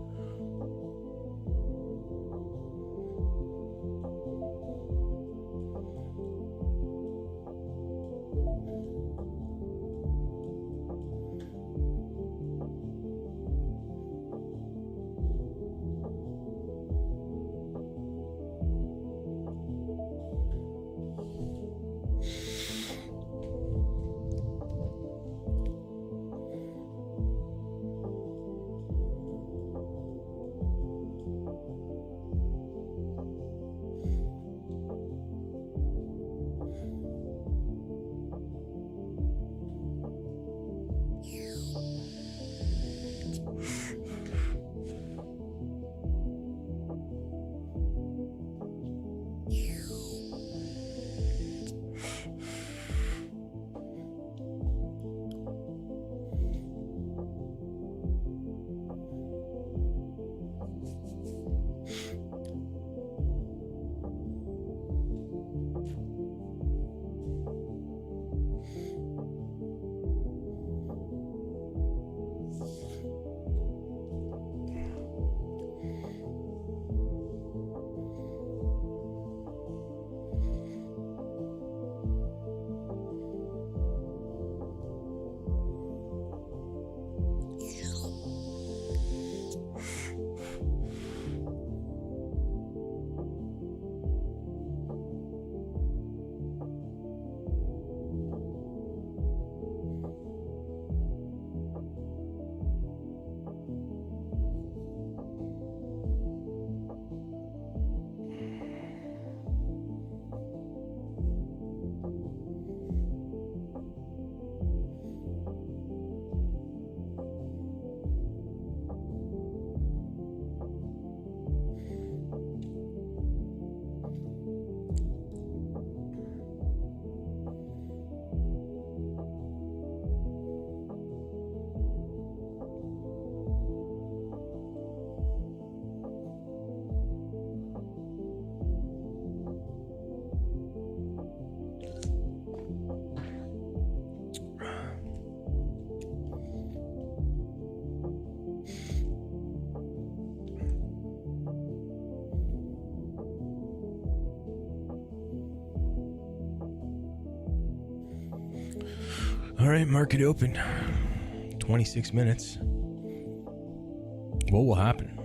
B: All right, market open. 26 minutes. What will happen?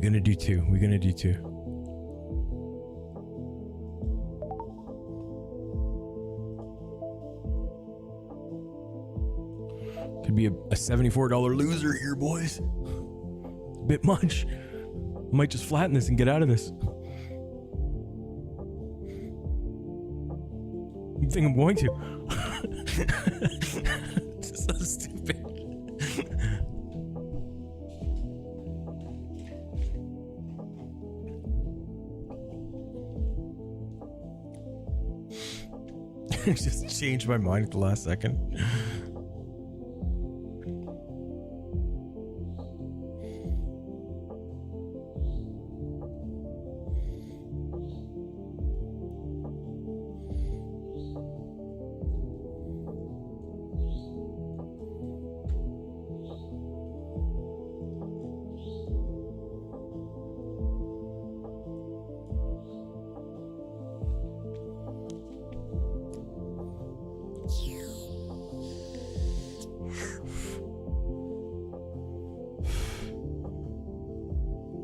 B: gonna do two. We're gonna do two. Could be a $74 loser here, boys. A bit much. Might just flatten this and get out of this. I think I'm going to. It's so stupid. Just changed my mind at the last second.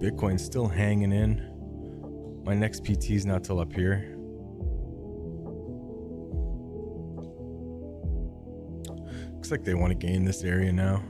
B: Bitcoin's still hanging in. My next PT's not till up here. Looks like they want to gain this area now.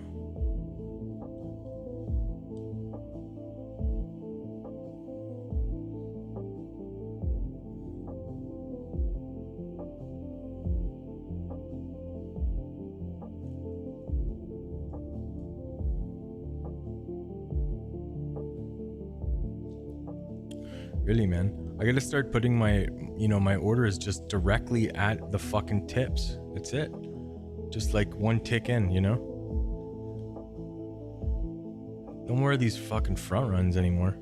B: Really, man. I gotta start putting my, my orders just directly at the fucking tips. That's it. Just like one tick in, Don't wear these fucking front runs anymore.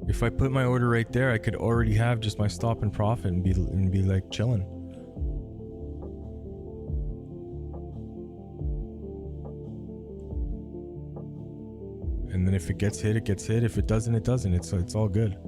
B: If I put my order right there, I could already have just my stop and profit and be like chilling. And then if it gets hit, it gets hit. If it doesn't, it doesn't. It's all good.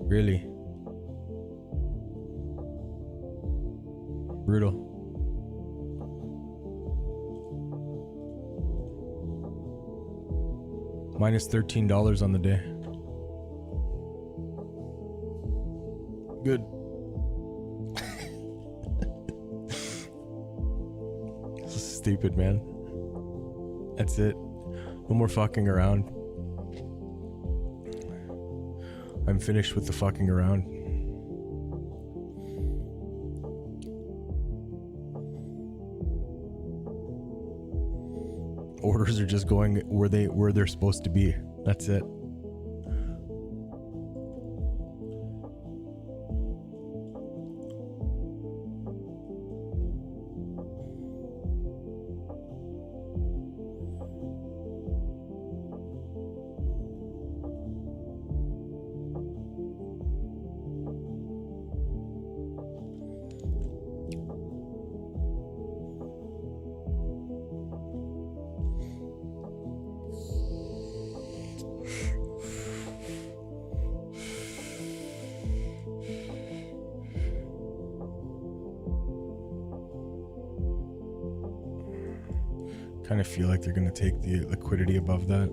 B: Really. Brutal. Minus $13 on the day. Good. This is stupid, man. That's it. No more fucking around. I'm finished with the fucking around. Orders are just going where they're supposed to be. That's it. Kind of feel like they're going to take the liquidity above that.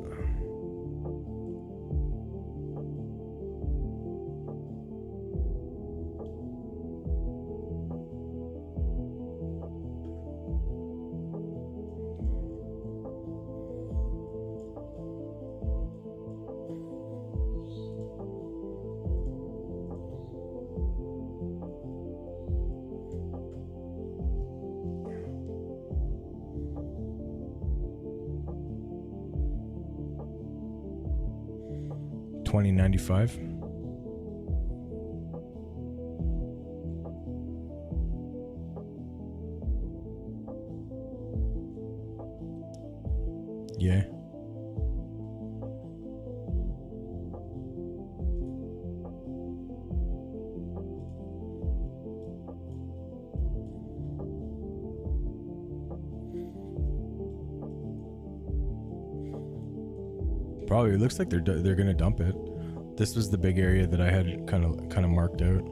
B: $20.95. Yeah. Probably. It looks like they're gonna dump it. This was the big area that I had kind of marked out.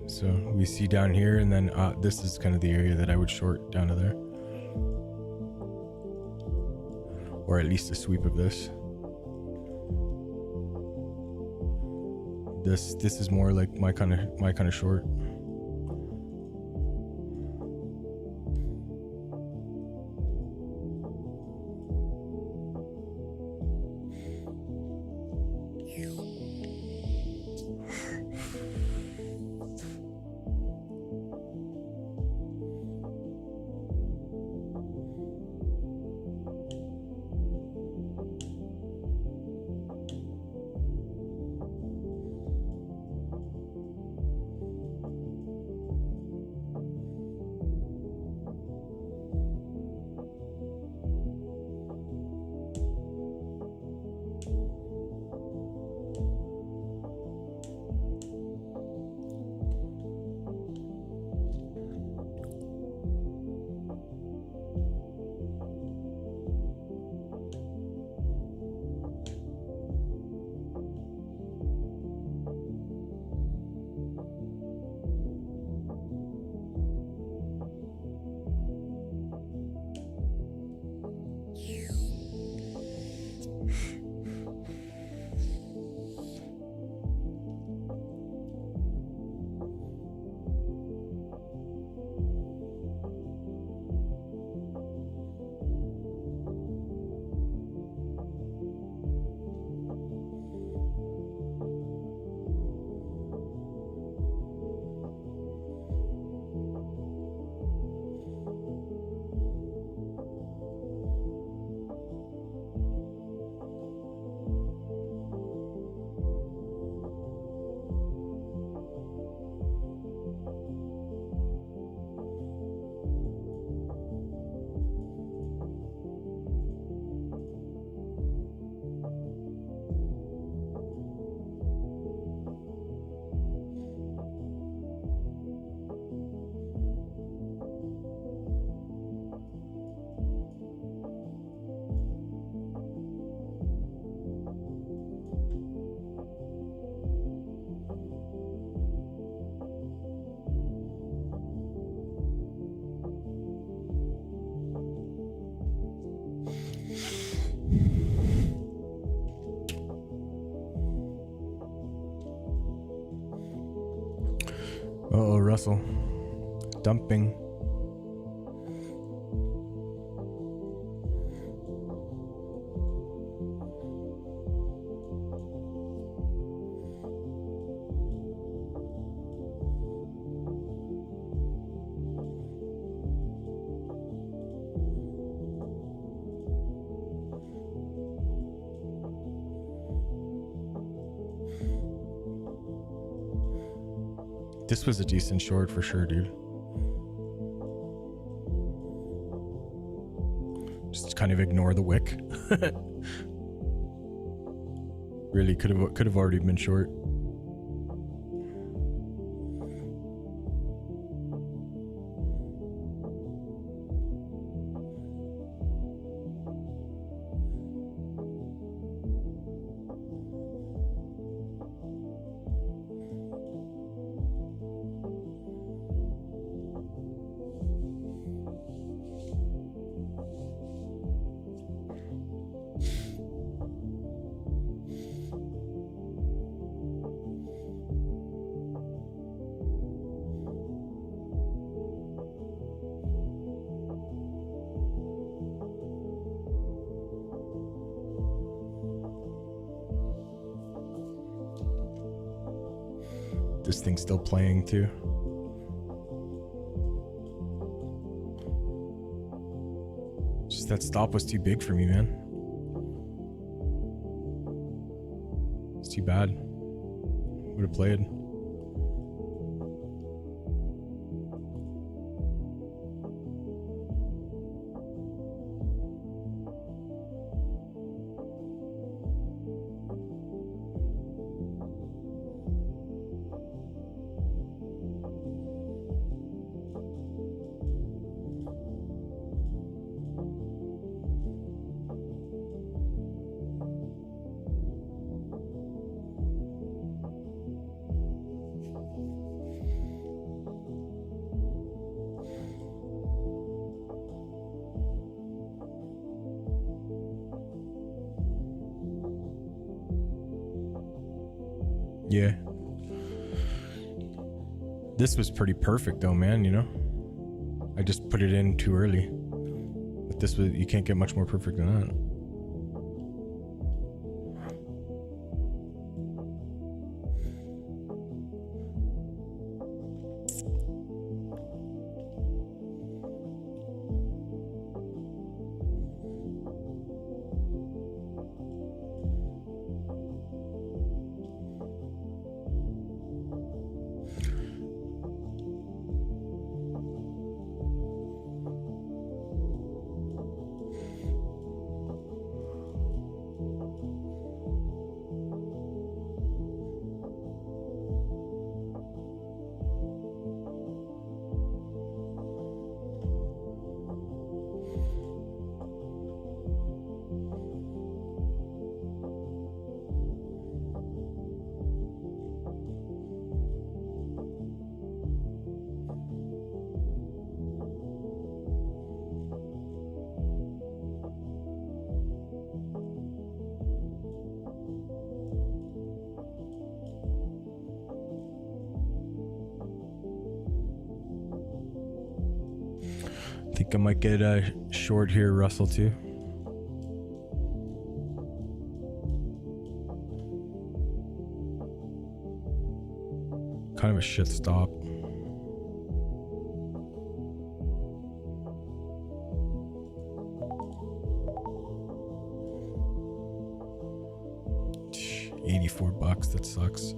B: So we see down here, and then this is kind of the area that I would short down to there, or at least a sweep of this. This is more like my kind of short. Uh-oh, Russell. Dumping. This was a decent short for sure, dude. Just kind of ignore the wick. Really could have already been short. This thing's still playing too. Just that stop was too big for me, man. It's too bad. Would have played. Yeah. This was pretty perfect though, man, you know? I just put it in too early. But this was, you can't get much more perfect than that. I think I might get a short here, Russell, too. Kind of a shit stop. $84, that sucks.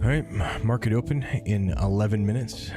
B: All right, market open in 11 minutes.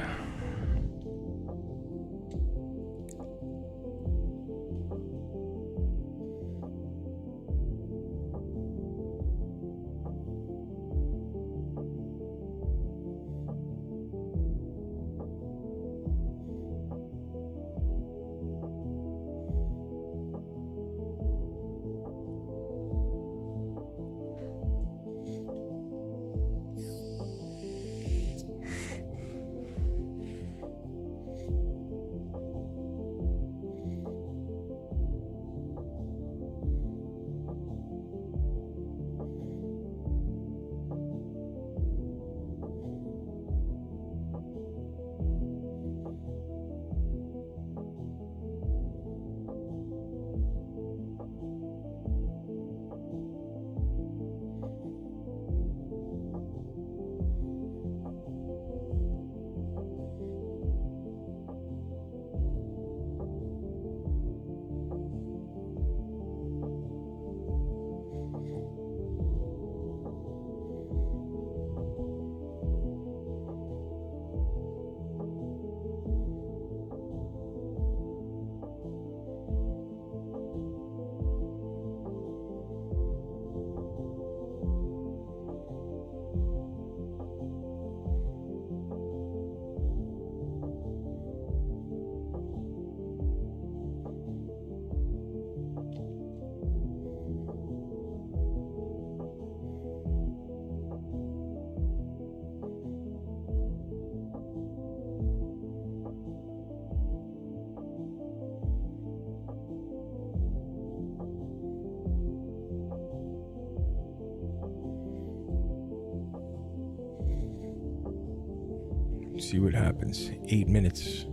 B: see what happens. 8 minutes.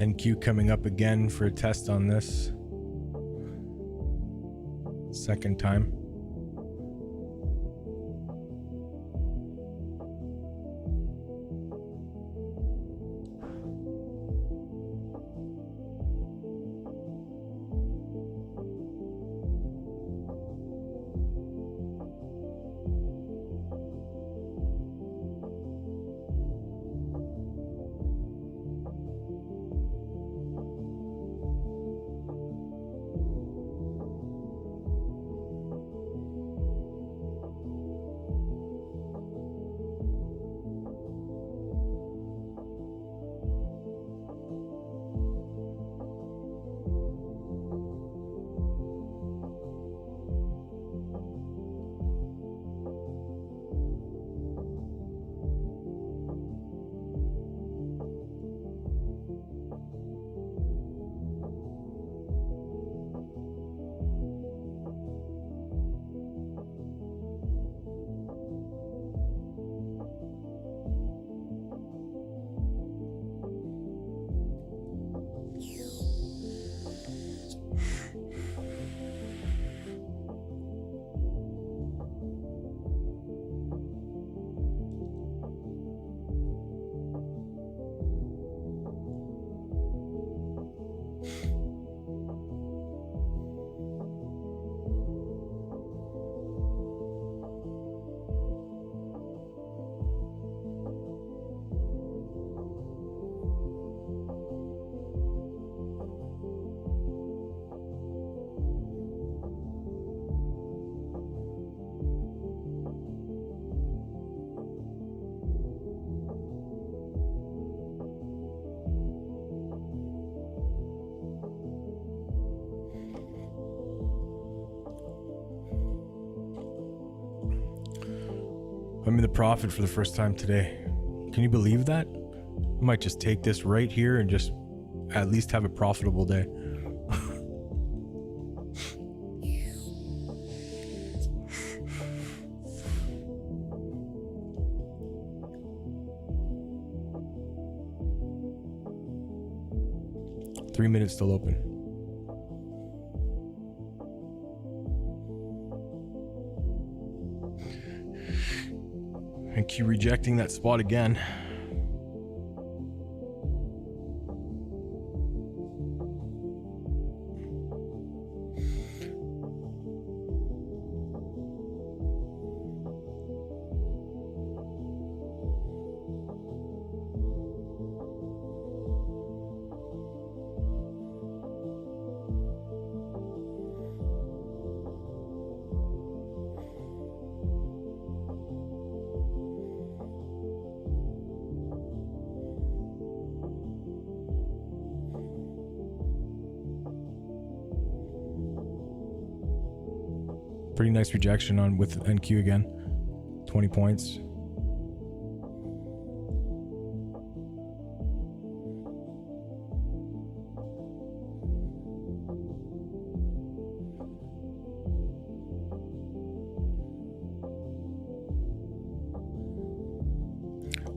B: NQ coming up again for a test on this. Second time. I'm in the profit for the first time today. Can you believe that? I might just take this right here and just at least have a profitable day. Three minutes still open. And keep rejecting that spot again. Pretty nice rejection on with NQ again. 20 points.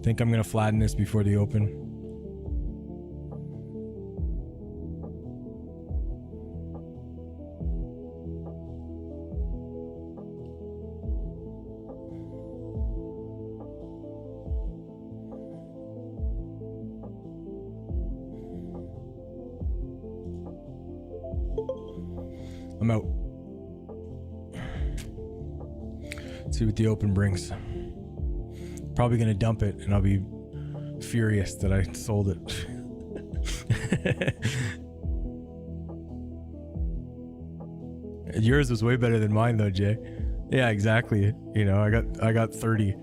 B: Think I'm gonna flatten this before the open. I'm out. Let's see what the open brings. Probably gonna dump it and I'll be furious that I sold it. Yours was way better than mine though, Jay. Yeah, exactly. You know, I got 30.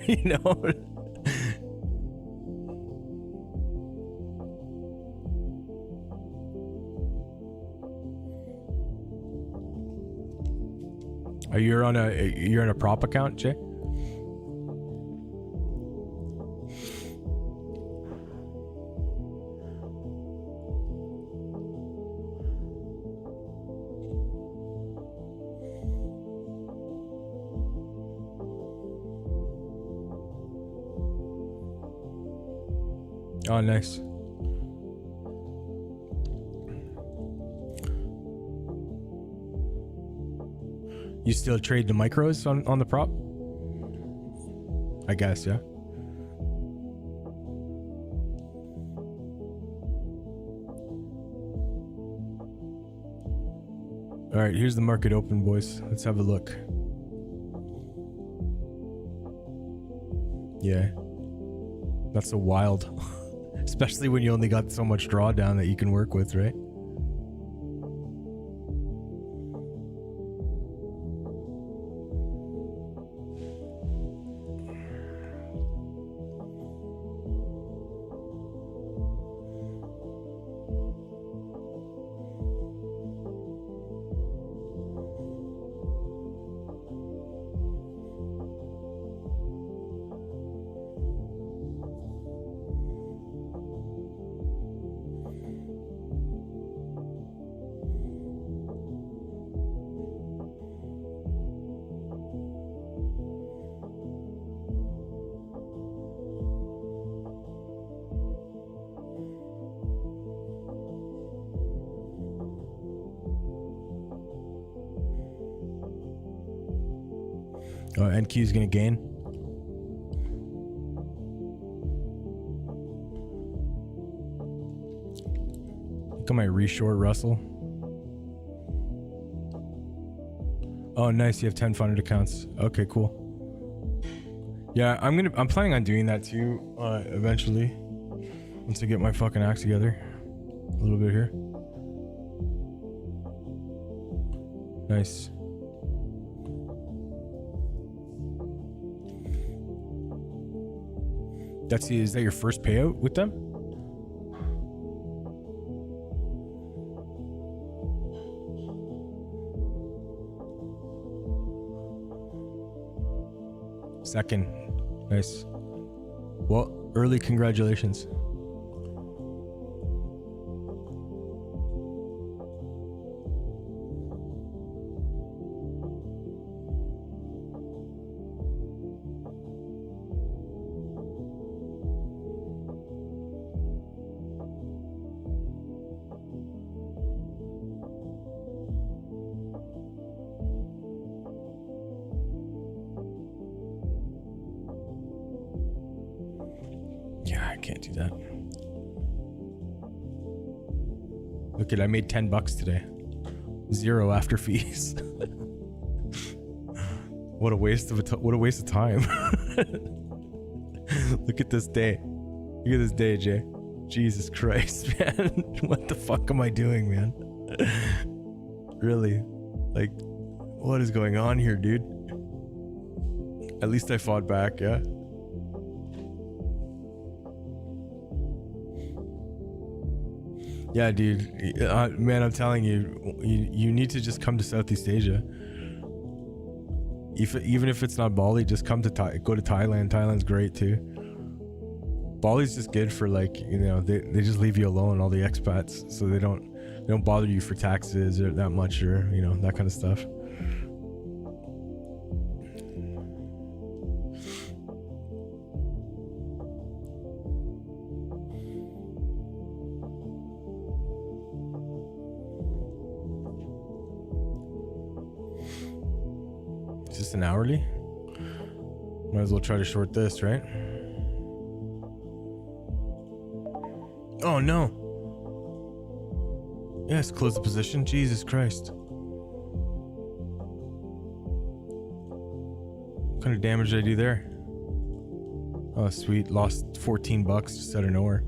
B: You know. You're on a prop account, Jay? Oh, nice. You still trade the micros on the prop? I guess, yeah. All right, here's the market open, boys. Let's have a look. Yeah. That's so wild. Especially when you only got so much drawdown that you can work with, right? NQ is gonna gain. Look at my reshort Russell. Oh, nice. You have 10 funded accounts. Okay, cool. Yeah, I'm planning on doing that too. Eventually, once I get my fucking act together. A little bit here. Nice. Is that your first payout with them? Second. Nice. Well, early congratulations. can't do that. Look at, I made $10 today. 0 after fees. What a waste of time. Look at this day. Look at this day, Jay. Jesus Christ, man. What the fuck am I doing, man? Really? Like, what is going on here, dude? At least I fought back, yeah? Yeah, dude. Man, I'm telling you, you need to just come to Southeast Asia. Even if it's not Bali, just come to go to Thailand. Thailand's great too. Bali's just good for, like, you know, they just leave you alone, all the expats, so they don't bother you for taxes or that much, or, you know, that kind of stuff. Is this an hourly? Might as well try to short this, right? Oh no. Yes, close the position. Jesus Christ. What kind of damage did I do there? Oh, sweet. Lost $14 just out of nowhere.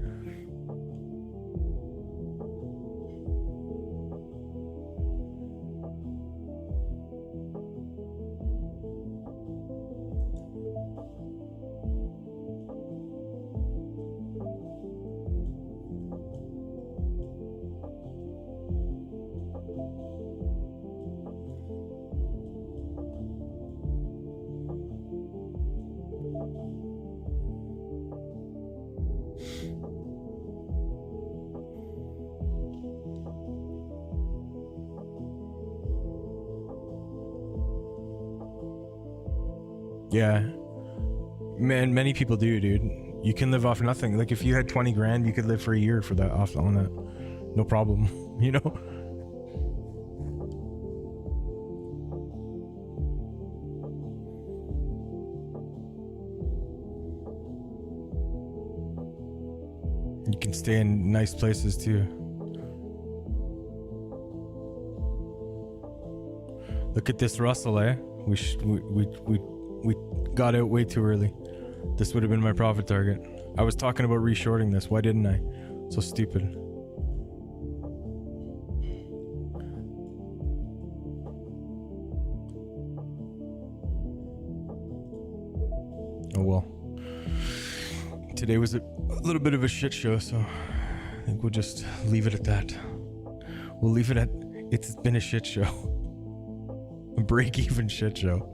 B: Yeah, man, many people do, dude. You can live off nothing. Like, if you had 20 grand, you could live for a year for that, off on that, no problem. You know. You can stay in nice places too. Look at this Russell, eh? We got out way too early. This would have been my profit target. I was talking about reshorting this. Why didn't I? So stupid. Oh well. Today was a little bit of a shit show, so I think we'll just leave it at that. We'll leave it at, it's been a shit show. A break-even shit show.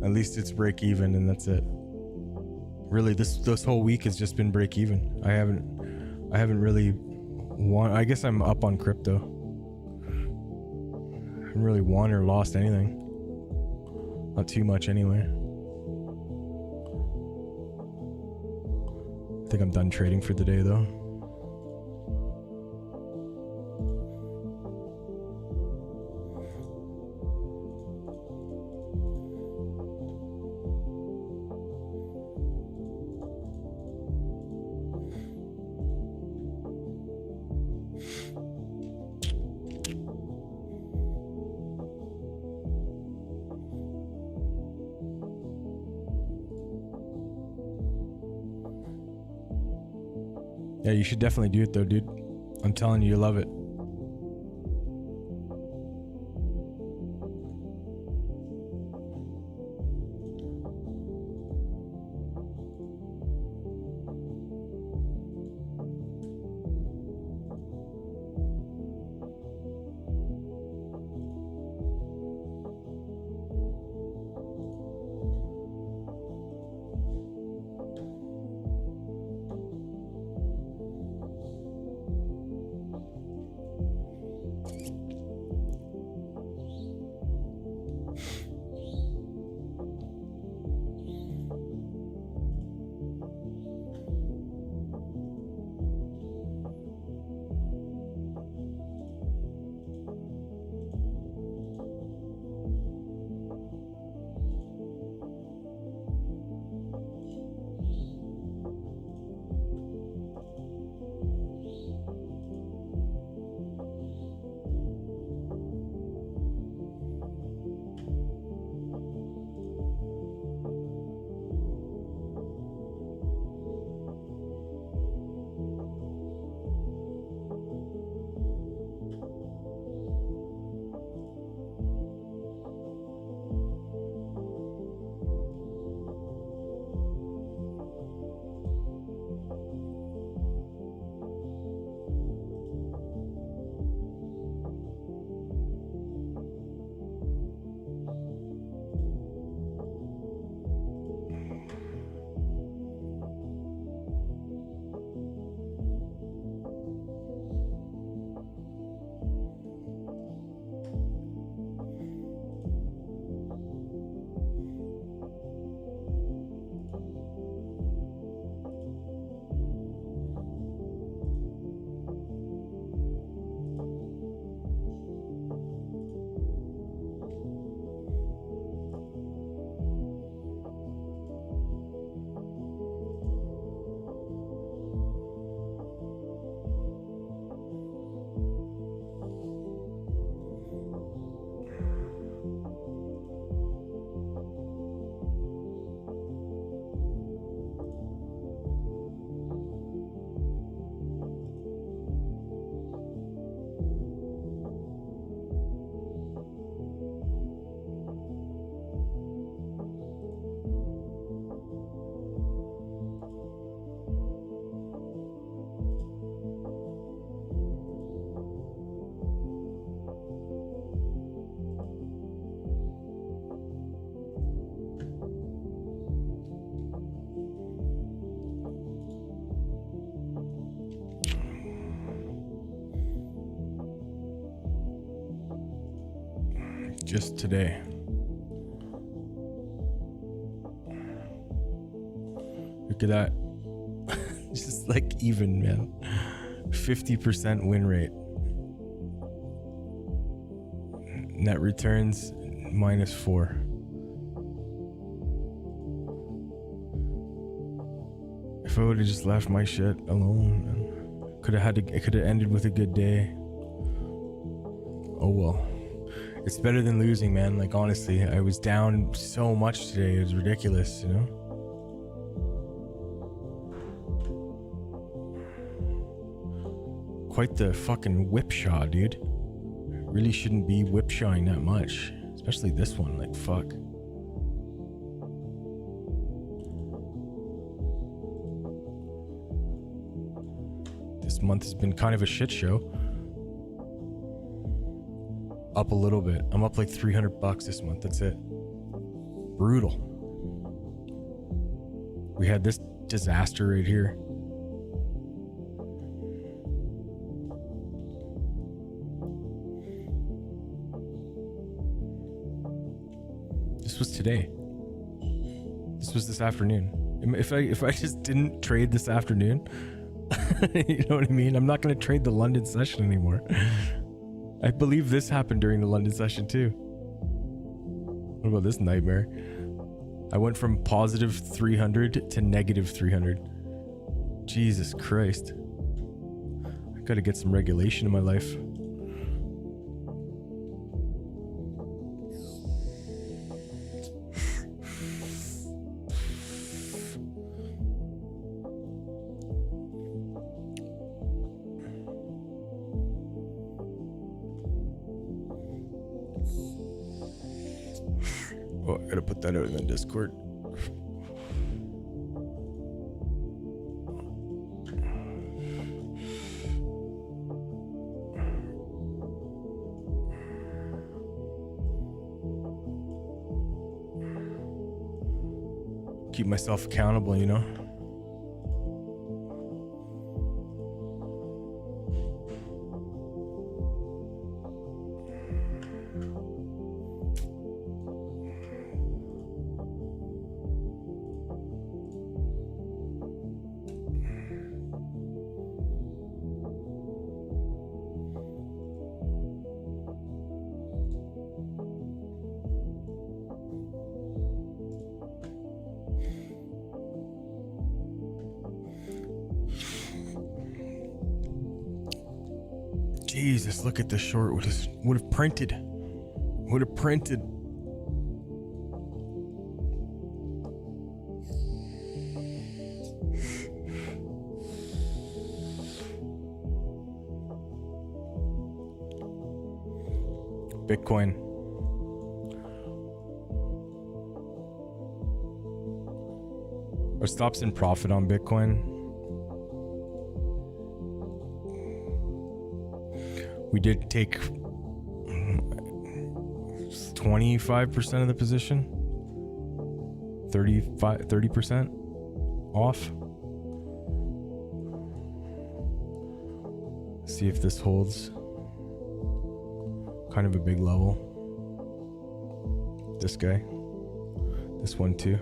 B: At least it's break even, and that's it. Really, this whole week has just been break even. I haven't really I guess I'm up on crypto. I haven't really won or lost anything. Not too much anyway. I think I'm done trading for the day though. Yeah, you should definitely do it though, dude. I'm telling you, you'll love it. just today. Look at that. Just like even, man. 50% win rate. Net returns -4. If I would have just left my shit alone, man. It could have ended with a good day. Oh well. It's better than losing, man. Like honestly, I was down so much today. It was ridiculous, you know? Quite the fucking whipshaw, dude. Really shouldn't be whipshawing that much. Especially this one, like fuck. This month has been kind of a shit show. Up a little bit. I'm up like $300 this month. That's it. Brutal. We had this disaster right here. This was today. This was this afternoon. If I just didn't trade this afternoon, you know what I mean? I'm not going to trade the London session anymore. I believe this happened during the London session too. What about this nightmare? I went from positive 300 to negative 300. Jesus Christ. I gotta get some regulation in my life. Oh, I gotta put that out in the Discord. Keep myself accountable, you know? Jesus, look at the short. Would have printed. Would have printed. Bitcoin. Our stops in profit on Bitcoin. We did take 25% of the position, 30% off. See if this holds. Kind of a big level. This guy. This one too.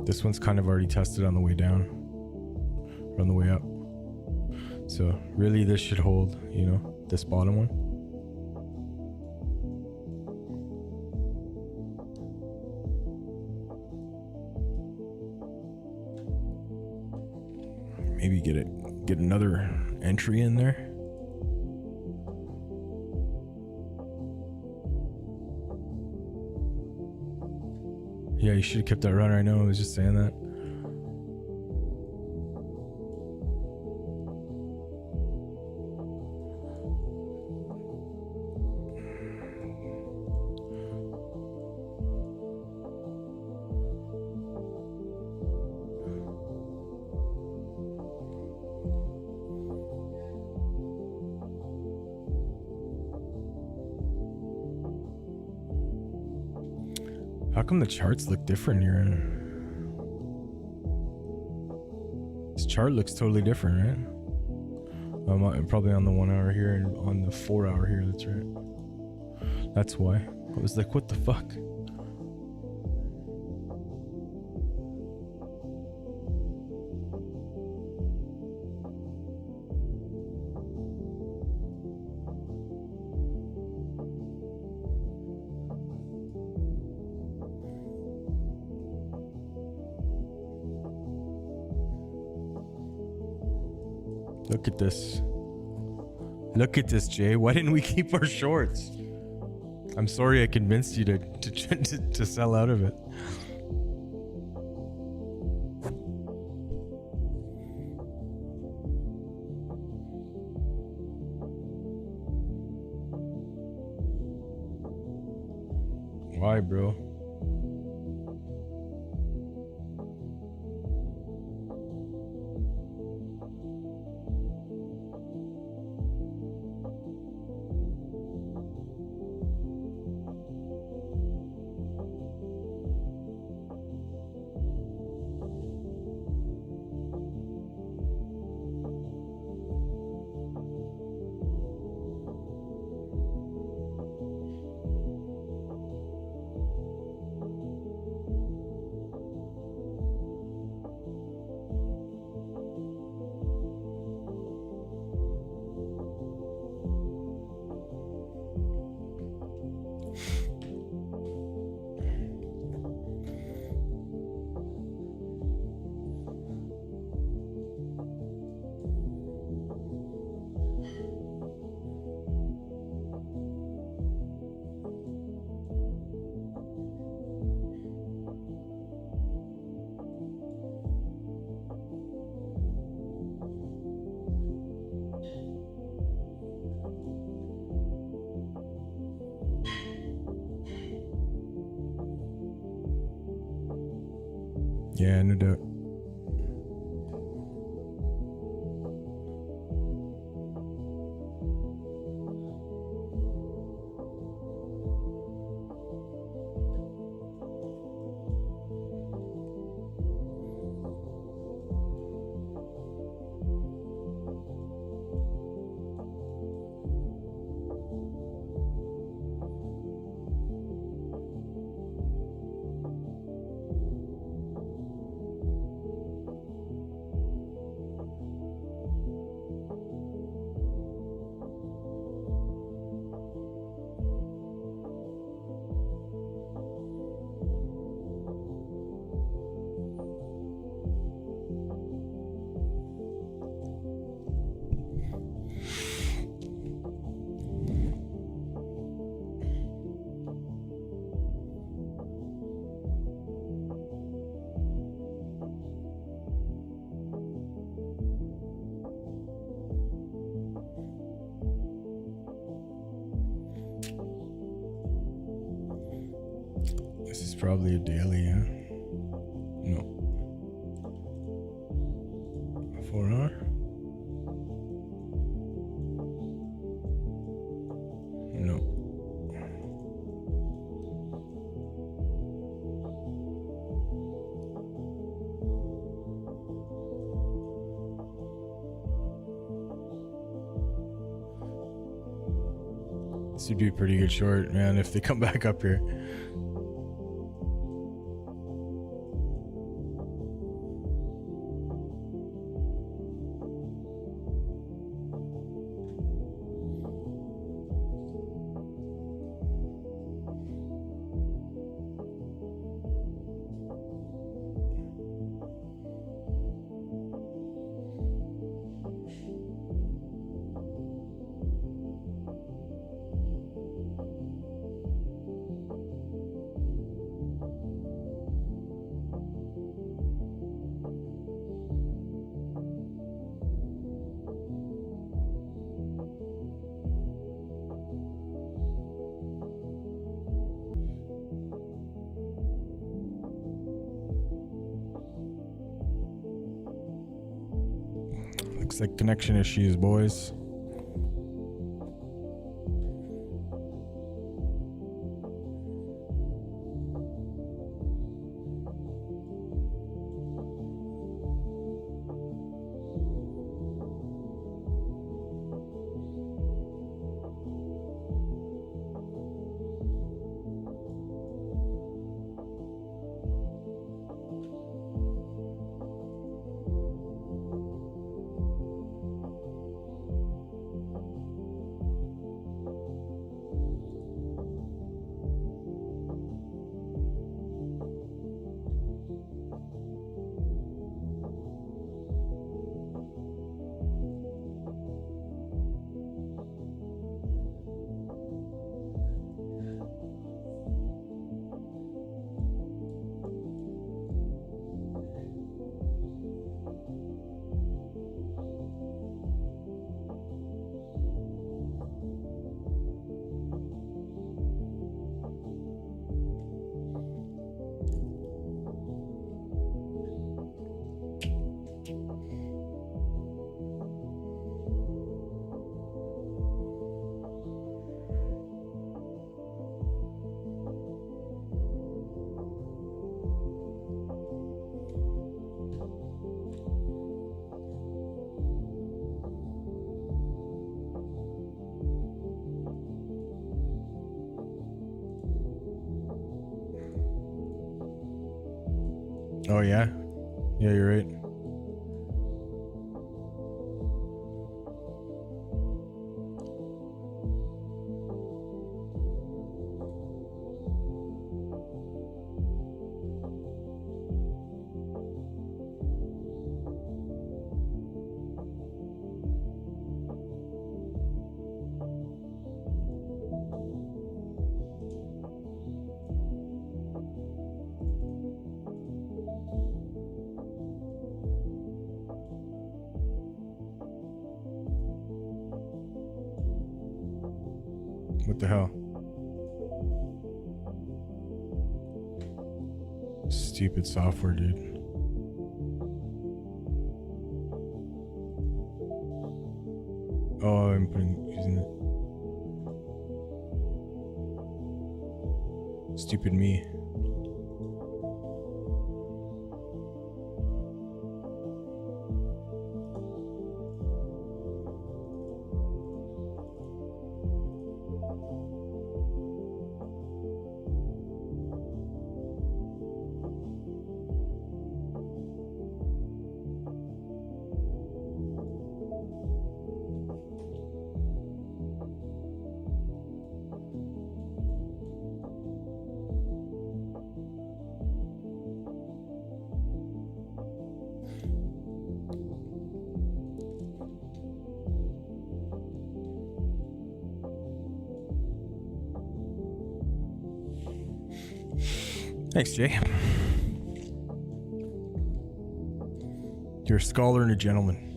B: This one's kind of already tested on the way down, or on the way up. So really this should hold, you know, this bottom one. Maybe get another entry in there. Yeah, you should have kept that runner. I know, I was just saying that. How come the charts look different here? This chart looks totally different, right? Probably on the 1 hour here and on the 4 hour here. That's right. That's why. I was like, what the fuck? Look at this. Look at this, Jay. Why didn't we keep our shorts? I'm sorry I convinced you to sell out of it. Why, bro? Yeah, no doubt. This is probably a daily, yeah? No. A 4 hour? No. This would be a pretty good short, man, if they come back up here. Looks like connection issues, boys. Oh yeah? Yeah, you're right. What the hell? Stupid software, dude. Oh, I'm using it. Stupid me. Thanks, Jay. You're a scholar and a gentleman.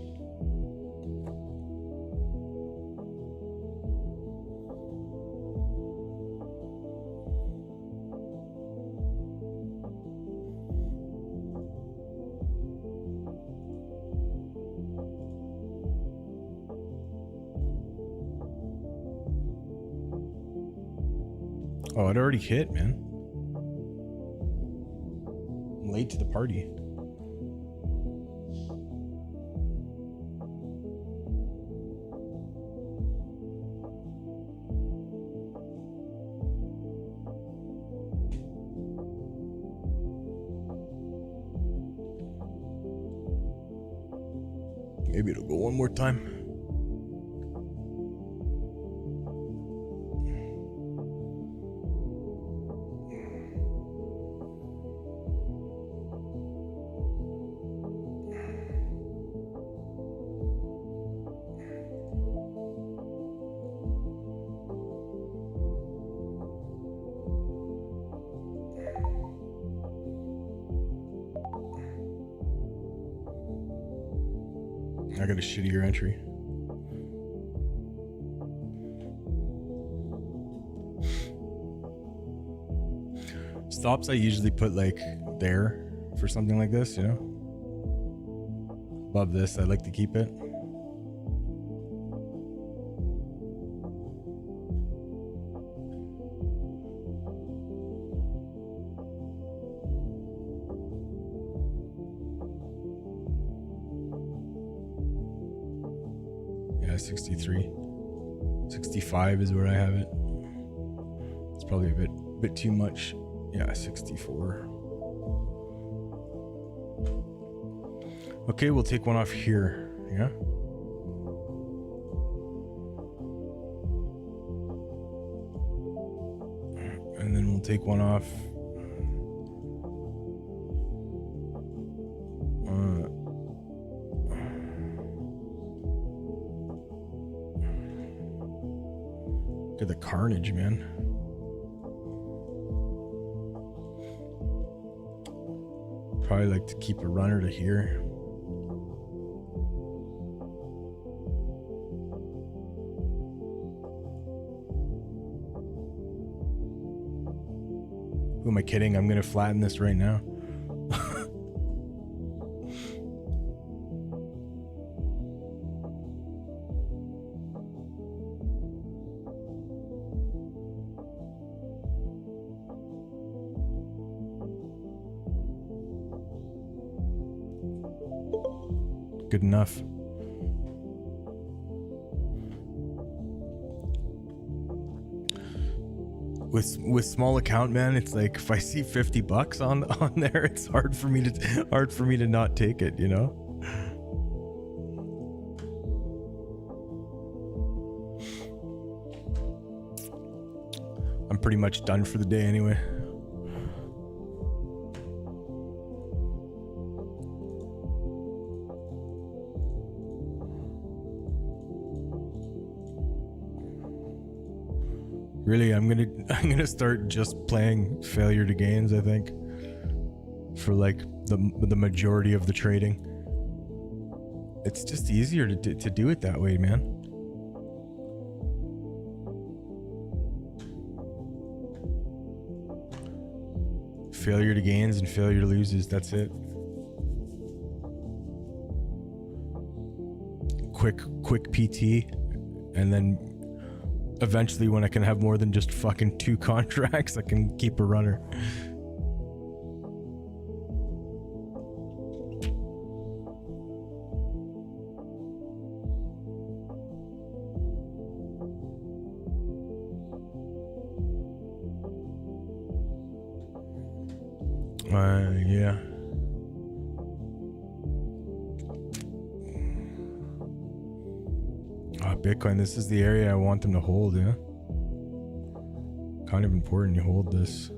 B: Oh, it already hit, man. I'm late to the party. Maybe it'll go one more time. I got a shittier entry. Stops I usually put like there for something like this, you know? Above this, I like to keep it. Yeah, 63. 65 is where I have it. It's probably a bit too much. Yeah, 64. Okay, we'll take one off here. Yeah. And then we'll take one off. Look at the carnage, man. Probably like to keep a runner to here. Who am I kidding? I'm gonna flatten this right now. Good enough. with small account, man, it's like if I see $50 on there, it's hard for me to not take it, you know. I'm pretty much done for the day anyway. Really, I'm gonna start just playing failure to gains, I think, for like the majority of the trading. It's just easier to do it that way, man. Failure to gains and failure to loses, that's it. Quick PT, and then eventually when I can have more than just fucking 2 contracts, I can keep a runner. Yeah. Bitcoin, this is the area I want them to hold, yeah? Kind of important you hold this.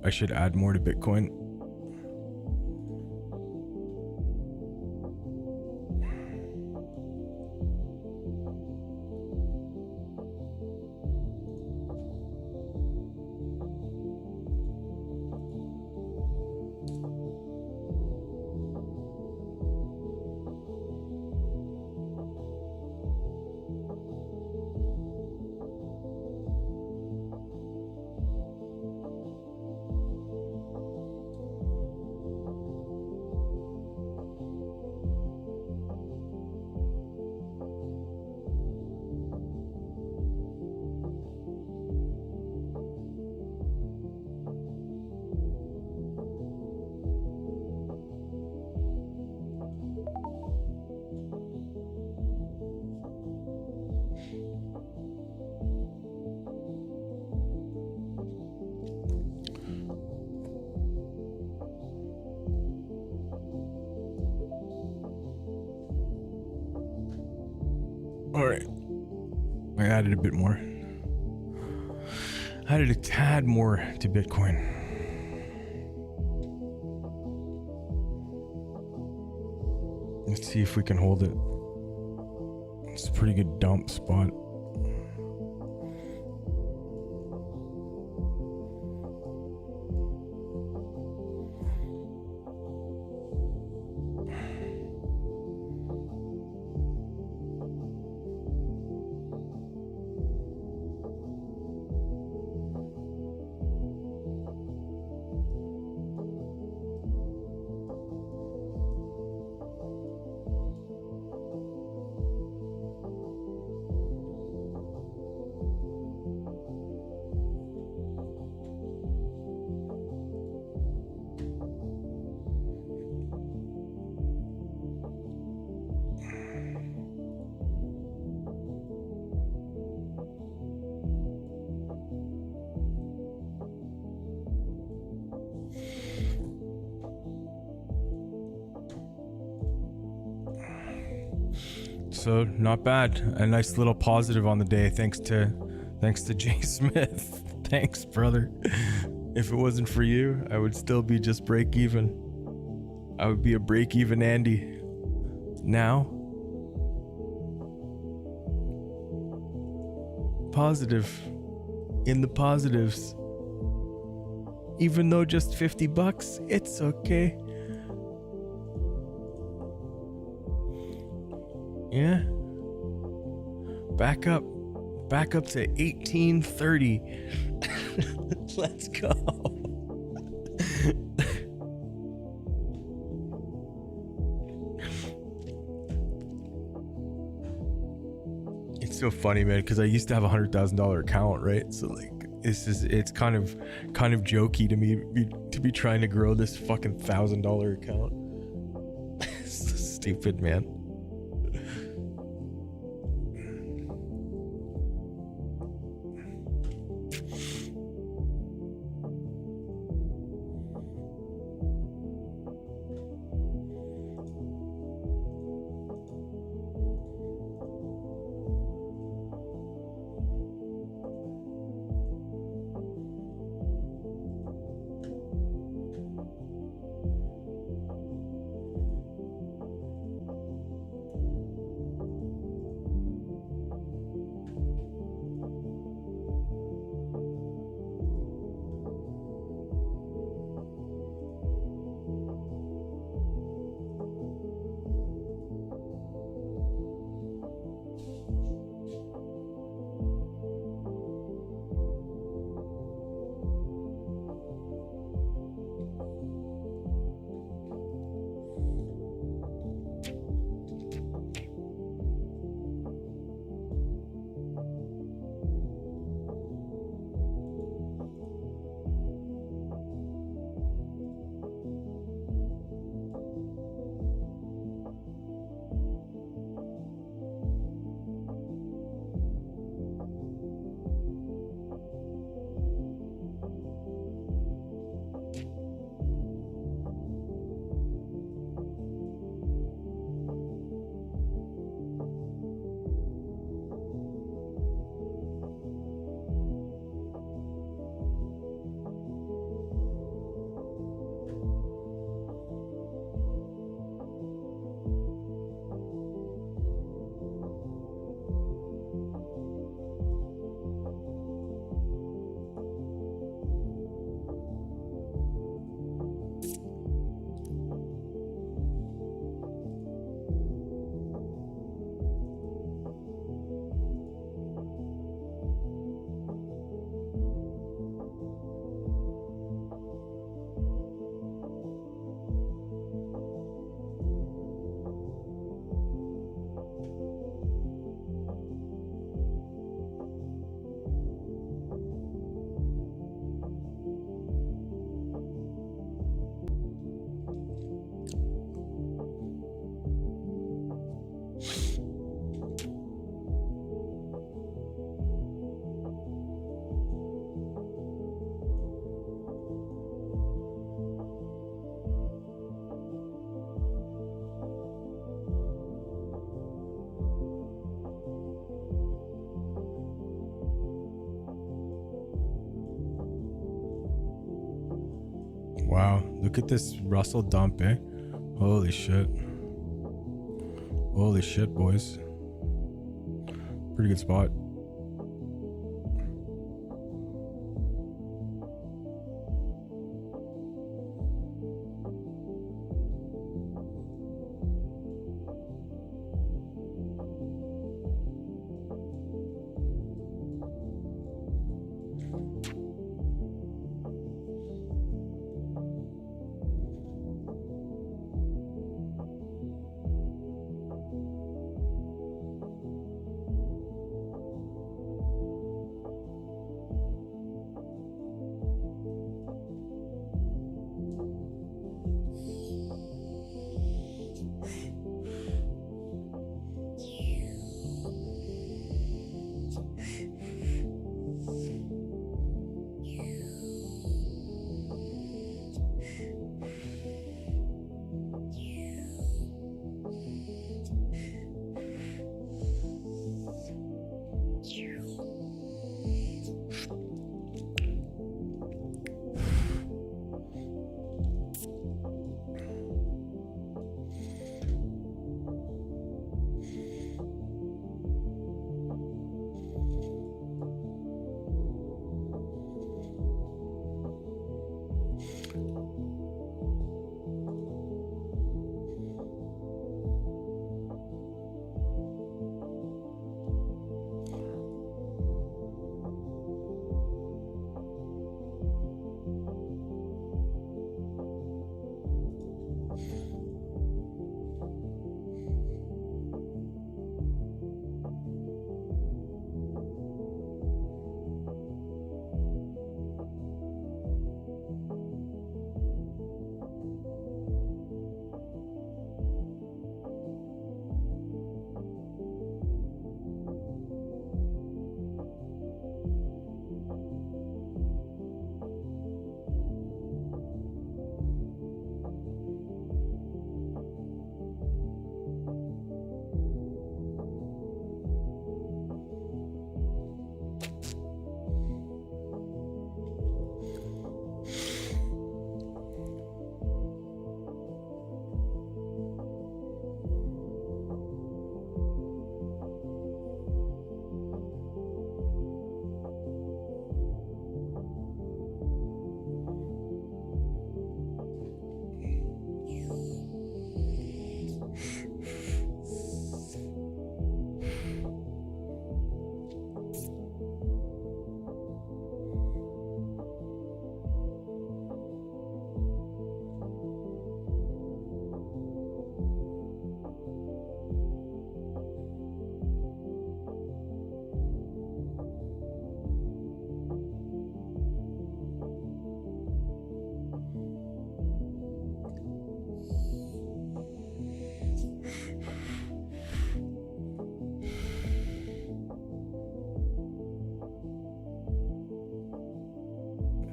B: I should add more to Bitcoin. All right, I added a bit more. Added a tad more to Bitcoin. Let's see if we can hold it. It's a pretty good dump spot. So not bad. A nice little positive on the day, thanks to Jay Smith. Thanks, brother. If it wasn't for you, I would still be just break even. I would be a break even Andy. Now, positive in the positives. Even though just $50, it's okay. Yeah. Back up to 1830. Let's go. It's so funny, man, because I used to have a $100,000 account, right? So like, it's kind of jokey to me to be trying to grow this fucking $1,000 account. It's so stupid, man. Wow, look at this Russell dump, eh? Holy shit. Holy shit, boys. Pretty good spot.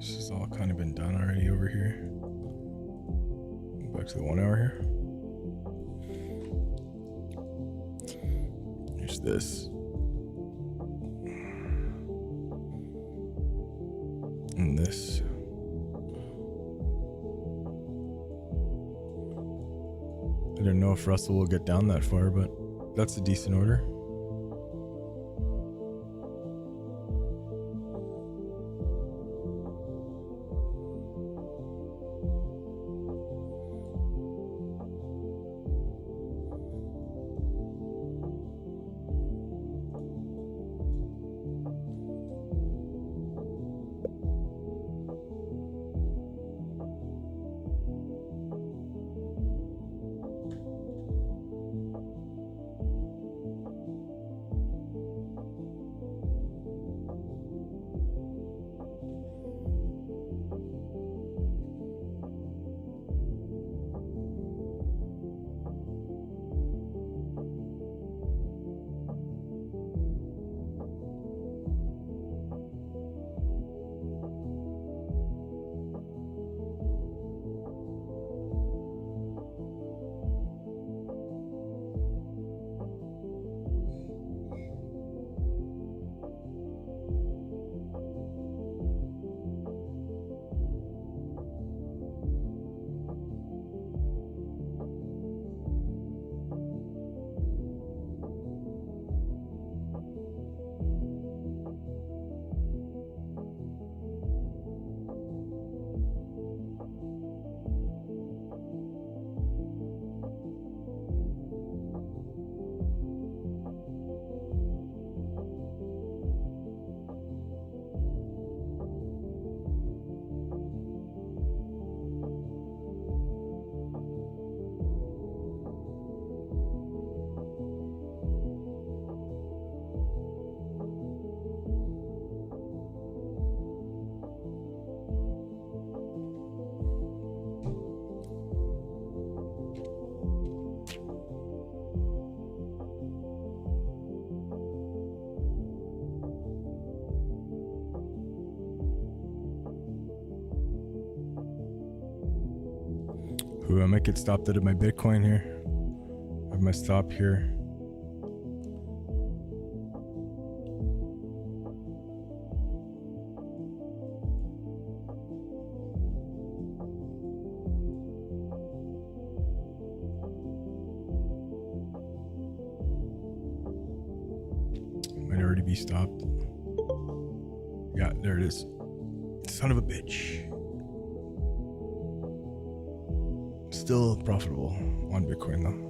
B: This has all kind of been done already over here. Back to the 1 hour here. Here's this. And this. I don't know if Russell will get down that far, but that's a decent order. Ooh, I might get stopped out of my Bitcoin here. I have my stop here. Might already be stopped. Yeah, there it is. Son of a bitch. Still profitable on Bitcoin though.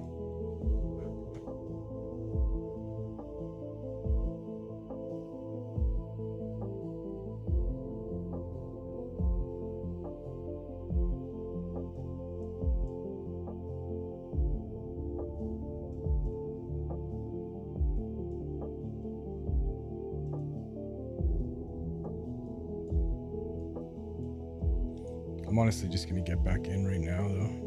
B: I'm honestly just gonna get back in right now though.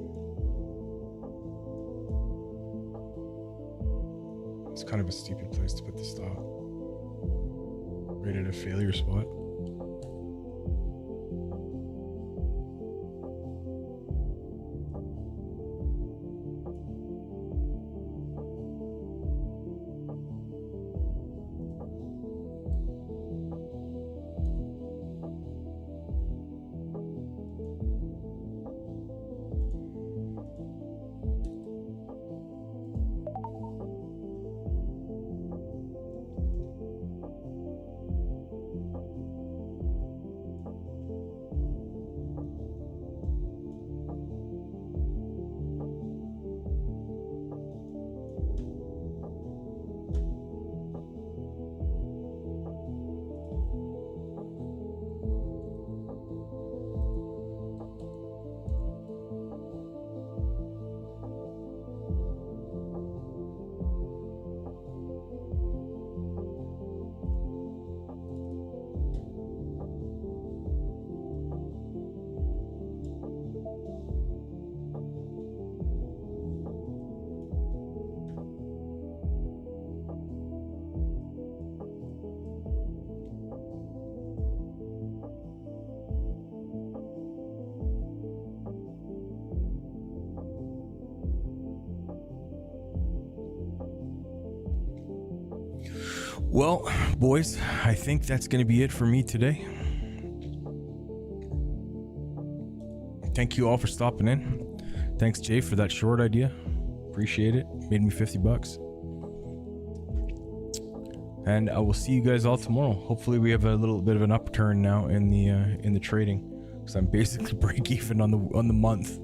B: It's kind of a stupid place to put the stop. Right at a failure spot. Well, boys, I think that's going to be it for me today. Thank you all for stopping in. Thanks, Jay, for that short idea. Appreciate it. Made me $50. And I will see you guys all tomorrow. Hopefully we have a little bit of an upturn now in the trading, because I'm basically break even on the month.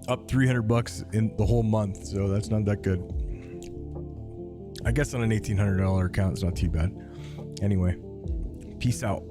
B: Up $300 in the whole month, so that's not that good. I guess on an $1,800 account, it's not too bad. Anyway, peace out.